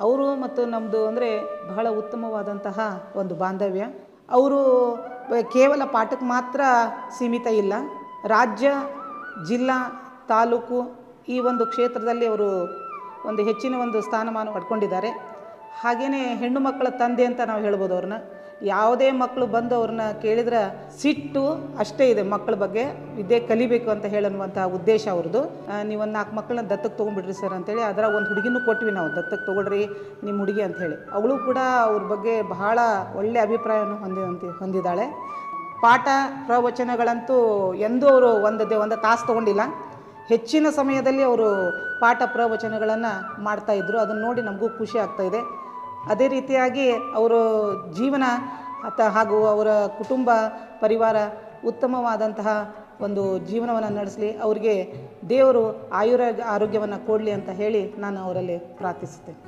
ಅವರು ಮತ್ತು ನಮ್ಮದು ಅಂದರೆ ಬಹಳ ಉತ್ತಮವಾದಂತಹ ಒಂದು ಬಾಂಧವ್ಯ. ಅವರು ಕೇವಲ ಪಾಠಕ್ಕೆ ಮಾತ್ರ ಸೀಮಿತ ಇಲ್ಲ, ರಾಜ್ಯ, ಜಿಲ್ಲಾ, ತಾಲೂಕು ಈ ಒಂದು ಕ್ಷೇತ್ರದಲ್ಲಿ ಅವರು ಒಂದು ಹೆಚ್ಚಿನ ಒಂದು ಸ್ಥಾನಮಾನ ಪಡ್ಕೊಂಡಿದ್ದಾರೆ. ಹಾಗೆಯೇ ಹೆಣ್ಣು ಮಕ್ಕಳ ತಂದೆ ಅಂತ ನಾವು ಹೇಳ್ಬೋದು ಅವ್ರನ್ನ. ಯಾವುದೇ ಮಕ್ಕಳು ಬಂದು ಅವ್ರನ್ನ ಕೇಳಿದ್ರೆ ಸಿಟ್ಟು ಅಷ್ಟೇ ಇದೆ ಮಕ್ಕಳ ಬಗ್ಗೆ, ವಿದ್ಯೆ ಕಲಿಬೇಕು ಅಂತ ಹೇಳುವಂಥ ಉದ್ದೇಶ ಅವ್ರದ್ದು. ನೀವೊಂದು 4 ಮಕ್ಕಳನ್ನ ದತ್ತಕ್ಕೆ ತೊಗೊಂಡ್ಬಿಡ್ರಿ ಸರ್ ಅಂತೇಳಿ ಅದರ ಒಂದು ಹುಡುಗಿನೂ ಕೊಟ್ವಿ ನಾವು, ದತ್ತಕ್ಕೆ ತೊಗೊಳ್ರಿ ನಿಮ್ಮ ಹುಡುಗಿ ಅಂಥೇಳಿ. ಅವಳು ಕೂಡ ಅವ್ರ ಬಗ್ಗೆ ಬಹಳ ಒಳ್ಳೆಯ ಅಭಿಪ್ರಾಯವನ್ನು ಹೊಂದಿದ್ದಾಳೆ. ಪಾಠ ಪ್ರವಚನಗಳಂತೂ ಎಂದೂ ಅವರು ಒಂದು ತಾಸು ತೊಗೊಂಡಿಲ್ಲ. ಹೆಚ್ಚಿನ ಸಮಯದಲ್ಲಿ ಅವರು ಪಾಠ ಪ್ರವಚನಗಳನ್ನು ಮಾಡ್ತಾಯಿದ್ರು. ಅದನ್ನು ನೋಡಿ ನಮಗೂ ಖುಷಿ ಆಗ್ತಾಯಿದೆ. ಅದೇ ರೀತಿಯಾಗಿ ಅವರ ಜೀವನ ಹಾಗೂ ಅವರ ಕುಟುಂಬ ಪರಿವಾರ ಉತ್ತಮವಾದಂತಹ ಒಂದು ಜೀವನವನ್ನು ನಡೆಸಲಿ, ಅವರಿಗೆ ದೇವರು ಆರೋಗ್ಯವನ್ನು ಕೊಡಲಿ ಅಂತ ಹೇಳಿ ನಾನು ಅವರಲ್ಲಿ ಪ್ರಾರ್ಥಿಸುತ್ತೇನೆ.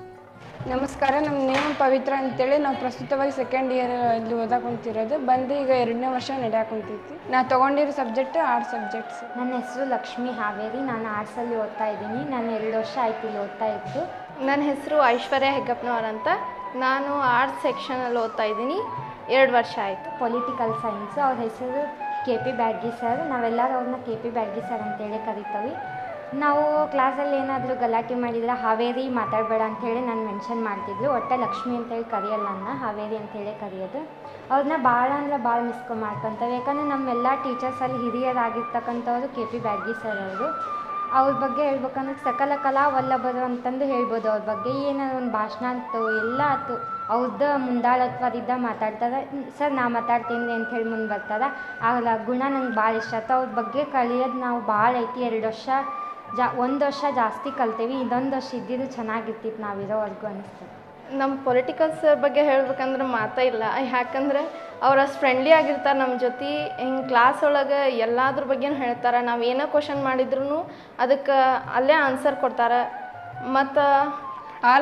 ನಮಸ್ಕಾರ, ನಮ್ಮ ನೇಮ್ ಪವಿತ್ರ ಅಂತೇಳಿ. ನಾವು ಪ್ರಸ್ತುತವಾಗಿ ಸೆಕೆಂಡ್ ಇಯರ್ ಇಲ್ಲಿ ಓದಾಕೊಂತಿರೋದು. ಬಂದು ಈಗ 2ನೇ ವರ್ಷ ನಡೆಯಾಕೊಂತೈತಿ. ನಾ ತೊಗೊಂಡಿರೋ ಸಬ್ಜೆಕ್ಟ್ ಆರ್ಟ್ಸ್ ಸಬ್ಜೆಕ್ಟ್ಸ್. ನನ್ನ ಹೆಸರು ಲಕ್ಷ್ಮಿ ಹಾವೇರಿ. ನಾನು ಆರ್ಟ್ಸಲ್ಲಿ ಓದ್ತಾ ಇದ್ದೀನಿ. ನಾನು 2 ವರ್ಷ ಆಯ್ತು ಇಲ್ಲಿ ಓದ್ತಾ ಇತ್ತು. ನನ್ನ ಹೆಸರು ಐಶ್ವರ್ಯ ಹೆಗ್ಗಪ್ಪನವ್ರು ಅಂತ. ನಾನು ಆರ್ಟ್ಸ್ ಸೆಕ್ಷನಲ್ಲಿ ಓದ್ತಾ ಇದ್ದೀನಿ. 2 ವರ್ಷ ಆಯಿತು. Political science. ಅವ್ರ ಹೆಸರು KP ಬ್ಯಾಡ್ಗಿ ಸರ್. ನಾವೆಲ್ಲರೂ ಅವ್ರನ್ನ KP ಬ್ಯಾಡ್ಗಿ ಸರ್ ಅಂತೇಳಿ ಕರಿತೀವಿ. ನಾವು ಕ್ಲಾಸಲ್ಲಿ ಏನಾದರೂ ಗಲಾಟೆ ಮಾಡಿದರೆ ಹಾವೇರಿ ಮಾತಾಡಬೇಡ ಅಂಥೇಳಿ ನಾನು ಮೆನ್ಷನ್ ಮಾಡ್ತಿದ್ರು. ಒಟ್ಟೆ ಲಕ್ಷ್ಮಿ ಅಂತೇಳಿ ಕರೆಯಲ್ಲ, ನನ್ನ ಹಾವೇರಿ ಅಂತೇಳಿ ಕರೆಯೋದು. ಅವ್ರನ್ನ ಭಾಳ ಅಂದ್ರೆ ಭಾಳ ಮಾಡ್ಕೊತೇವೆ. ಯಾಕಂದರೆ ನಮ್ಮೆಲ್ಲ ಟೀಚರ್ಸಲ್ಲಿ ಹಿರಿಯರಾಗಿರ್ತಕ್ಕಂಥವ್ರು KP ಬ್ಯಾಡ್ಗಿ ಸರ್ ಅವರು. ಅವ್ರ ಬಗ್ಗೆ ಹೇಳ್ಬೇಕಂದ್ರೆ ಸಕಲ ಕಲಾ ವಲ್ಲಭರು ಅಂತಂದು ಹೇಳ್ಬೋದು. ಅವ್ರ ಬಗ್ಗೆ ಏನಾದ್ರು ಒಂದು ಭಾಷಣ ಅಂತೂ ಎಲ್ಲ ಆಯ್ತು ಅವ್ರದ್ದು ಮುಂದಾಳತ್ವದಿಂದ ಮಾತಾಡ್ತಾರೆ. ಸರ್ ನಾ ಮಾತಾಡ್ತೀನಿ ಅಂಥೇಳಿ ಮುಂದೆ ಬರ್ತಾರೆ. ಆ ಗುಣ ನಂಗೆ ಭಾಳ ಇಷ್ಟ ಆಯ್ತು. ಅವ್ರ ಬಗ್ಗೆ ಕಲಿಯೋದು ನಾವು ಭಾಳ ಐತಿ. 2 ವರ್ಷ 1 ವರ್ಷ ಜಾಸ್ತಿ ಕಲ್ತೇವೆ. ಇದೊಂದು ವರ್ಷ ಇದ್ದಿದ್ದು ಚೆನ್ನಾಗಿರ್ತಿತ್ತು ನಾವಿರೋವರೆಗೂ ಅನಿಸ್ತದೆ. ನಮ್ಮ ಪೊಲಿಟಿಕಲ್ ಸರ್ ಬಗ್ಗೆ ಹೇಳ್ಬೇಕಂದ್ರೆ ಮಾತಾ ಇಲ್ಲ. ಯಾಕಂದ್ರೆ ಅವ್ರು ಅಷ್ಟು ಫ್ರೆಂಡ್ಲಿ ಆಗಿರ್ತಾರೆ ನಮ್ಮ ಜೊತೆ. ಹಿಂಗೆ ಕ್ಲಾಸ್ ಒಳಗೆ ಎಲ್ಲದ್ರ ಬಗ್ಗೆನೂ ಹೇಳ್ತಾರೆ. ನಾವು ಏನೋ ಕ್ವಶನ್ ಮಾಡಿದ್ರು ಅದಕ್ಕೆ ಅಲ್ಲೇ ಆನ್ಸರ್ ಕೊಡ್ತಾರೆ. ಮತ್ತು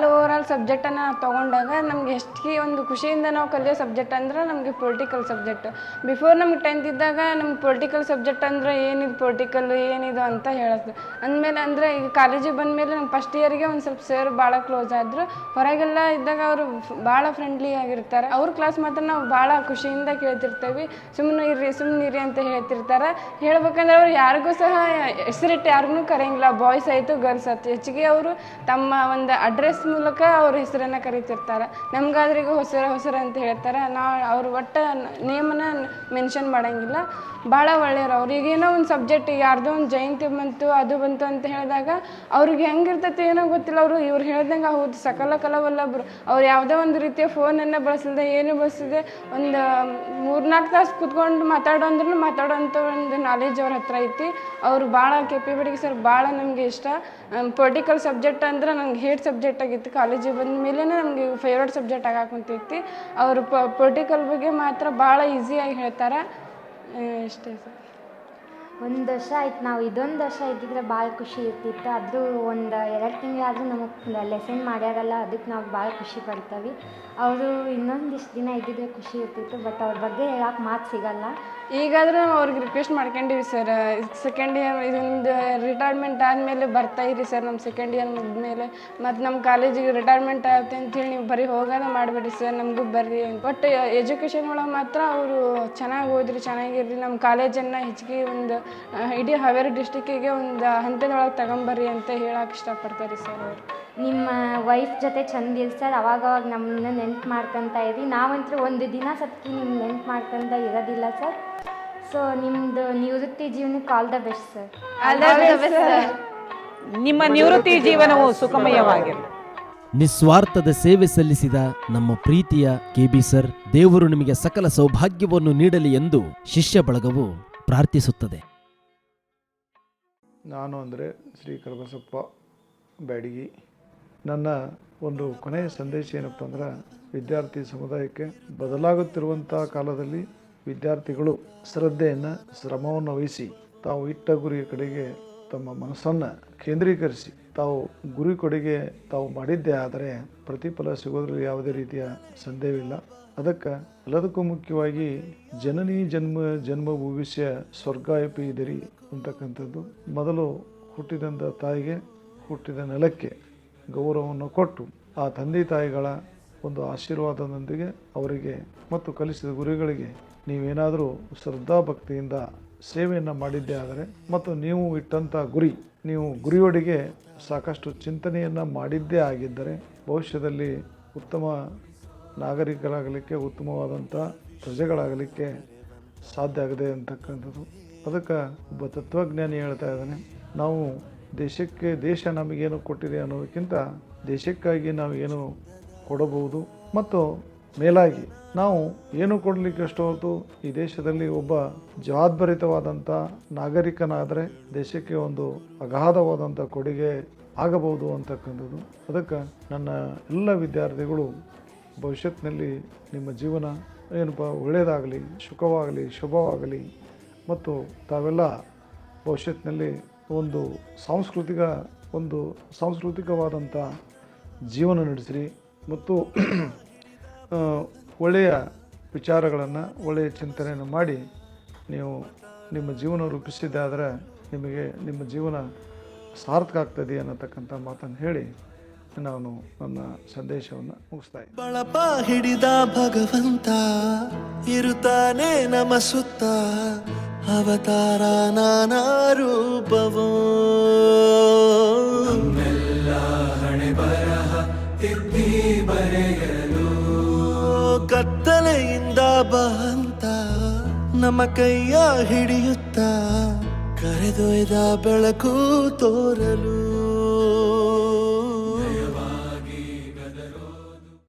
ಓವರಾಲ್ ಸಬ್ಜೆಕ್ಟನ್ನು ತೊಗೊಂಡಾಗ ನಮ್ಗೆ ಎಷ್ಟು ಒಂದು ಖುಷಿಯಿಂದ ನಾವು ಕಲಿಯೋ ಸಬ್ಜೆಕ್ಟ್ ಅಂದ್ರೆ ನಮಗೆ ಪೊಲಿಟಿಕಲ್ ಸಬ್ಜೆಕ್ಟ್. ಬಿಫೋರ್ ನಮ್ಗೆ 10th ಇದ್ದಾಗ ನಮ್ಗೆ ಪೊಲಿಟಿಕಲ್ ಸಬ್ಜೆಕ್ಟ್ ಅಂದರೆ ಏನಿದು ಪೊಲಿಟಿಕಲ್ ಏನಿದು ಅಂತ ಹೇಳೋದು. ಅಂದಮೇಲೆ ಅಂದರೆ ಈಗ ಕಾಲೇಜಿಗೆ ಬಂದಮೇಲೆ ನಮ್ಮ ಫಸ್ಟ್ ಇಯರ್ಗೆ ಒಂದು ಸ್ವಲ್ಪ ಸರ್ ಭಾಳ ಕ್ಲೋಸ್ ಆದರು. ಹೊರಗೆಲ್ಲ ಇದ್ದಾಗ ಅವರು ಭಾಳ ಫ್ರೆಂಡ್ಲಿ ಆಗಿರ್ತಾರೆ. ಅವ್ರ ಕ್ಲಾಸ್ ಮಾತ್ರ ನಾವು ಭಾಳ ಖುಷಿಯಿಂದ ಕೇಳ್ತಿರ್ತೇವೆ. ಸುಮ್ಮನಿರಿ ಅಂತ ಹೇಳ್ತಿರ್ತಾರೆ. ಹೇಳ್ಬೇಕಂದ್ರೆ ಅವ್ರು ಯಾರಿಗೂ ಸಹ ಹೆಸರಿಟ್ಟು ಯಾರಿಗೂ ಕರೆಯಂಗಿಲ್ಲ. ಬಾಯ್ಸ್ ಆಯಿತು ಗರ್ಲ್ಸ್ ಆಯಿತು. ಹೆಚ್ಚಿಗೆ ಅವರು ತಮ್ಮ ಒಂದು ಅಡ್ರೆಸ್ ಮೂಲಕ ಅವ್ರ ಹೆಸರನ್ನು ಕರೀತಿರ್ತಾರೆ. ನಮ್ಗಾದ್ರೆ ಈಗ ಹೊಸರ ಅಂತ ಹೇಳ್ತಾರೆ. ಅವ್ರು ಒಟ್ಟು ನೇಮನ್ನು ಮೆನ್ಷನ್ ಮಾಡೋಂಗಿಲ್ಲ. ಭಾಳ ಒಳ್ಳೆಯವ್ರು ಅವ್ರು. ಈಗೇನೋ ಒಂದು ಸಬ್ಜೆಕ್ಟ್ ಯಾರ್ದೋ ಒಂದು ಜಯಂತಿ ಬಂತು ಅದು ಬಂತು ಅಂತ ಹೇಳಿದಾಗ ಅವ್ರಿಗೆ ಹೆಂಗಿರ್ತೈತೆ ಏನೋ ಗೊತ್ತಿಲ್ಲ. ಇವ್ರು ಹೇಳ್ದಂಗೆ ಹೌದು ಸಕಲ ಕಲಾವಲ್ಲಭರು. ಅವ್ರು ಯಾವುದೋ ಒಂದು ರೀತಿಯ ಫೋನನ್ನು ಬಳಸದೆ ಏನು ಬಳಸದೆ ಒಂದು 3-4 ತಾಸು ಕೂತ್ಕೊಂಡು ಮಾತಾಡೋಂಥ ಒಂದು ನಾಲೆಜ್ ಅವ್ರ ಹತ್ರ ಐತಿ. ಅವರು ಭಾಳ KP ಬ್ಯಾಡ್ಗಿ ಸರ್ ಭಾಳ ನಮಗೆ ಇಷ್ಟ. ಪೊಲಿಟಿಕಲ್ ಸಬ್ಜೆಕ್ಟ್ ಅಂದ್ರೆ ನಂಗೆ ಹೇಟ್ ಸಬ್ಜೆಕ್ಟ್ ಆಗಿತ್ತು. ಕಾಲೇಜಿಗೆ ಬಂದ ಮೇಲೆ ನಮಗೆ ಫೇವ್ರೇಟ್ ಸಬ್ಜೆಕ್ಟ್ ಆಗಾಕೊಂತೈತಿ. ಅವರು ಪೊಲಿಟಿಕಲ್ ಬಗ್ಗೆ ಮಾತ್ರ ಭಾಳ ಈಸಿಯಾಗಿ ಹೇಳ್ತಾರೆ. ಇಷ್ಟೇ ಸರ್. 1 ವರ್ಷ ಆಯ್ತು. ನಾವು ಇದೊಂದು ವರ್ಷ ಇದ್ದಿದ್ರೆ ಭಾಳ ಖುಷಿ ಇರ್ತಿತ್ತು. ಆದರೂ ಒಂದು 2 ತಿಂಗಳಾದರೂ ನಮಗೆ ಲೆಸನ್ ಮಾಡ್ಯಾರಲ್ಲ, ಅದಕ್ಕೆ ನಾವು ಭಾಳ ಖುಷಿ ಪಡ್ತೀವಿ. ಅವರು ಇನ್ನೊಂದಿಷ್ಟು ದಿನ ಇದ್ದಿದ್ರೆ ಖುಷಿ ಇರ್ತಿತ್ತು. ಬಟ್ ಅವ್ರ ಬಗ್ಗೆ ಹೇಳಕ್ಕೆ ಮಾತು ಸಿಗಲ್ಲ. ಈಗಾದರೂ ನಾವು ಅವ್ರಿಗೆ ರಿಕ್ವೆಸ್ಟ್ ಮಾಡ್ಕೊಂಡಿವಿ ಸರ್. ಸೆಕೆಂಡ್ ಇಯರ್ ಇದೊಂದು ರಿಟೈರ್ಮೆಂಟ್ ಆದಮೇಲೆ ಬರ್ತಾಯಿರಿ ಸರ್. ನಮ್ಮ ಸೆಕೆಂಡ್ ಇಯರ್ ಮುಗಿದ್ಮೇಲೆ ಮತ್ತು ನಮ್ಮ ಕಾಲೇಜಿಗೆ ರಿಟೈರ್ಮೆಂಟ್ ಆಗುತ್ತೆ ಅಂತೇಳಿ ನೀವು ಬರೀ ಹೋಗೋದ ಮಾಡಬೇಡಿ ಸರ್, ನಮಗೂ ಬರ್ರಿ. ಬಟ್ ಎಜುಕೇಷನ್ ಒಳಗೆ ಮಾತ್ರ ಅವರು ಚೆನ್ನಾಗಿ ಓದ್ರಿ, ಚೆನ್ನಾಗಿರ್ರಿ. ನಮ್ಮ ಕಾಲೇಜನ್ನು ಹೆಚ್ಚಿಗೆ ಒಂದು ಇಡೀ ಹಾವೇರಿ ಡಿಸ್ಟಿಕ್ಕಿಗೆ ಒಂದು ಹಂತದೊಳಗೆ ತಗೊಂಬರ್ರಿ ಅಂತ ಹೇಳಕ್ಕೆ ಇಷ್ಟಪಡ್ತಾರೆ ಸರ್ ಅವರು. ನಿಮ್ಮ ವೈಫ್ ಜೊತೆ ಚಂದಿರಿ ಸರ್. ಅವಾಗವಾಗ ನಮ್ಮನ್ನ ನೆನ್ಪು ಮಾಡ್ಕೊತಾ ಇರಿ. ನಾವಂತೂ ಒಂದು ದಿನ ಸತ್ತಿ ನಿಮ್ಗೆ ನೆನ್ಪು ಮಾಡ್ಕೊಂತ ಇರೋದಿಲ್ಲ ಸರ್. ಸೊ ನಿಮ್ಮದು ನಿವೃತ್ತಿ ಜೀವನಕ್ಕೆ ಆಲ್ ದ ಬೆಸ್ಟ್ ಸರ್. ನಿಮ್ಮ ನಿವೃತ್ತಿ ಜೀವನವು ಸುಖಮಯವಾಗಿರಲಿ. ನಿಸ್ವಾರ್ಥದ ಸೇವೆ ಸಲ್ಲಿಸಿದ ನಮ್ಮ ಪ್ರೀತಿಯ KB ಸರ್, ದೇವರು ನಿಮಗೆ ಸಕಲ ಸೌಭಾಗ್ಯವನ್ನು ನೀಡಲಿ ಎಂದು ಶಿಷ್ಯ ಬಳಗವು ಪ್ರಾರ್ಥಿಸುತ್ತದೆ. ನಾನು ಅಂದರೆ ಶ್ರೀ ಕರಿಬಸಪ್ಪ ಬ್ಯಾಡಗಿ. ನನ್ನ ಒಂದು ಕೊನೆಯ ಸಂದೇಶ ಏನಪ್ಪ ಅಂದ್ರೆ, ವಿದ್ಯಾರ್ಥಿ ಸಮುದಾಯಕ್ಕೆ ಬದಲಾಗುತ್ತಿರುವಂಥ ಕಾಲದಲ್ಲಿ ವಿದ್ಯಾರ್ಥಿಗಳು ಶ್ರದ್ಧೆಯನ್ನು ಶ್ರಮವನ್ನು ವಹಿಸಿ ತಾವು ಇಟ್ಟ ಗುರಿಯ ಕಡೆಗೆ ತಮ್ಮ ಮನಸ್ಸನ್ನು ಕೇಂದ್ರೀಕರಿಸಿ ತಾವು ಗುರಿ ಕಡೆಗೆ ತಾವು ಮಾಡಿದ್ದೇ ಆದರೆ ಪ್ರತಿಫಲ ಸಿಗೋದ್ರಲ್ಲಿ ಯಾವುದೇ ರೀತಿಯ ಸಂದೇಹವಿಲ್ಲ. ಅದಕ್ಕೆ ಎಲ್ಲದಕ್ಕೂ ಮುಖ್ಯವಾಗಿ ಜನನಿ ಜನ್ಮ ಭವಿಷ್ಯ ಸ್ವರ್ಗಾಯಪಿ ಇದರಿ ಅಂತಕ್ಕಂಥದ್ದು. ಮೊದಲು ಹುಟ್ಟಿದಂಥ ತಾಯಿಗೆ, ಹುಟ್ಟಿದ ನೆಲಕ್ಕೆ ಗೌರವವನ್ನು ಕೊಟ್ಟು ಆ ತಂದೆ ತಾಯಿಗಳ ಒಂದು ಆಶೀರ್ವಾದದೊಂದಿಗೆ ಅವರಿಗೆ ಮತ್ತು ಕಲಿಸಿದ ಗುರುಗಳಿಗೆ ನೀವೇನಾದರೂ ಶ್ರದ್ಧಾಭಕ್ತಿಯಿಂದ ಸೇವೆಯನ್ನು ಮಾಡಿದ್ದೇ ಆದರೆ ಮತ್ತು ನೀವು ಇಟ್ಟಂಥ ನೀವು ಗುರಿಯೊಡೆಗೆ ಸಾಕಷ್ಟು ಚಿಂತನೆಯನ್ನು ಮಾಡಿದ್ದೇ ಆಗಿದ್ದರೆ ಭವಿಷ್ಯದಲ್ಲಿ ಉತ್ತಮ ನಾಗರಿಕರಾಗಲಿಕ್ಕೆ, ಉತ್ತಮವಾದಂಥ ಪ್ರಜೆಗಳಾಗಲಿಕ್ಕೆ ಸಾಧ್ಯ ಆಗದೆ ಅಂತಕ್ಕಂಥದ್ದು. ಅದಕ್ಕೆ ಒಬ್ಬ ತತ್ವಜ್ಞಾನಿ ಹೇಳ್ತಾ ಇದ್ದಾನೆ, ನಾವು ದೇಶ ನಮಗೇನು ಕೊಟ್ಟಿದೆ ಅನ್ನೋದಕ್ಕಿಂತ ದೇಶಕ್ಕಾಗಿ ನಾವು ಏನು ಕೊಡಬಹುದು ಮತ್ತು ಮೇಲಾಗಿ ನಾವು ಏನು ಕೊಡಲಿಕ್ಕೆ ಅಷ್ಟು ಹೊರತು ಈ ದೇಶದಲ್ಲಿ ಒಬ್ಬ ಜವಾಬ್ದಾರಿತವಾದಂಥ ನಾಗರಿಕನಾದರೆ ದೇಶಕ್ಕೆ ಒಂದು ಅಗಾಧವಾದಂಥ ಕೊಡುಗೆ ಆಗಬಹುದು ಅಂತಕ್ಕಂಥದ್ದು. ಅದಕ್ಕೆ ನನ್ನ ಎಲ್ಲ ವಿದ್ಯಾರ್ಥಿಗಳು ಭವಿಷ್ಯತ್ತಿನಲ್ಲಿ ನಿಮ್ಮ ಜೀವನ ಏನಪ್ಪ ಒಳ್ಳೆಯದಾಗಲಿ, ಸುಖವಾಗಲಿ, ಶುಭವಾಗಲಿ ಮತ್ತು ತಾವೆಲ್ಲ ಭವಿಷ್ಯತ್ತಿನಲ್ಲಿ ಒಂದು ಸಾಂಸ್ಕೃತಿಕವಾದಂಥ ಜೀವನ ನಡೆಸಿರಿ. ಮತ್ತು ಒಳ್ಳೆಯ ವಿಚಾರಗಳನ್ನು ಒಳ್ಳೆಯ ಚಿಂತನೆಯನ್ನು ಮಾಡಿ ನೀವು ನಿಮ್ಮ ಜೀವನ ರೂಪಿಸಿದ್ದಾದರೆ ನಿಮಗೆ ನಿಮ್ಮ ಜೀವನ ಸಾರ್ಥಕ ಆಗ್ತದೆ ಅನ್ನತಕ್ಕಂಥ ಮಾತನ್ನು ಹೇಳಿ ನಾನು ನನ್ನ ಸಂದೇಶವನ್ನು ಮುಗಿಸ್ತಾ ಇದ್ದೀನಿ. ಬಳಪ ಹಿಡಿದ ಭಗವಂತ ಇರುತ್ತಾನೆ ನಮ್ಮ ಸುತ್ತ, ಅವತಾರ ನಾನಾ ರೂಪವೋ. ನಮ್ಮೆಲ್ಲ ಹಣೆ ಬರಹ ತಿದ್ದಿ ಬರೆಯಲು ಕತ್ತಲೆಯಿಂದ ಬಂತ ನಮ್ಮ ಕೈಯ ಹಿಡಿಯುತ್ತ ಕರೆದೊಯ್ದ ಬೆಳಕು ತೋರಲು.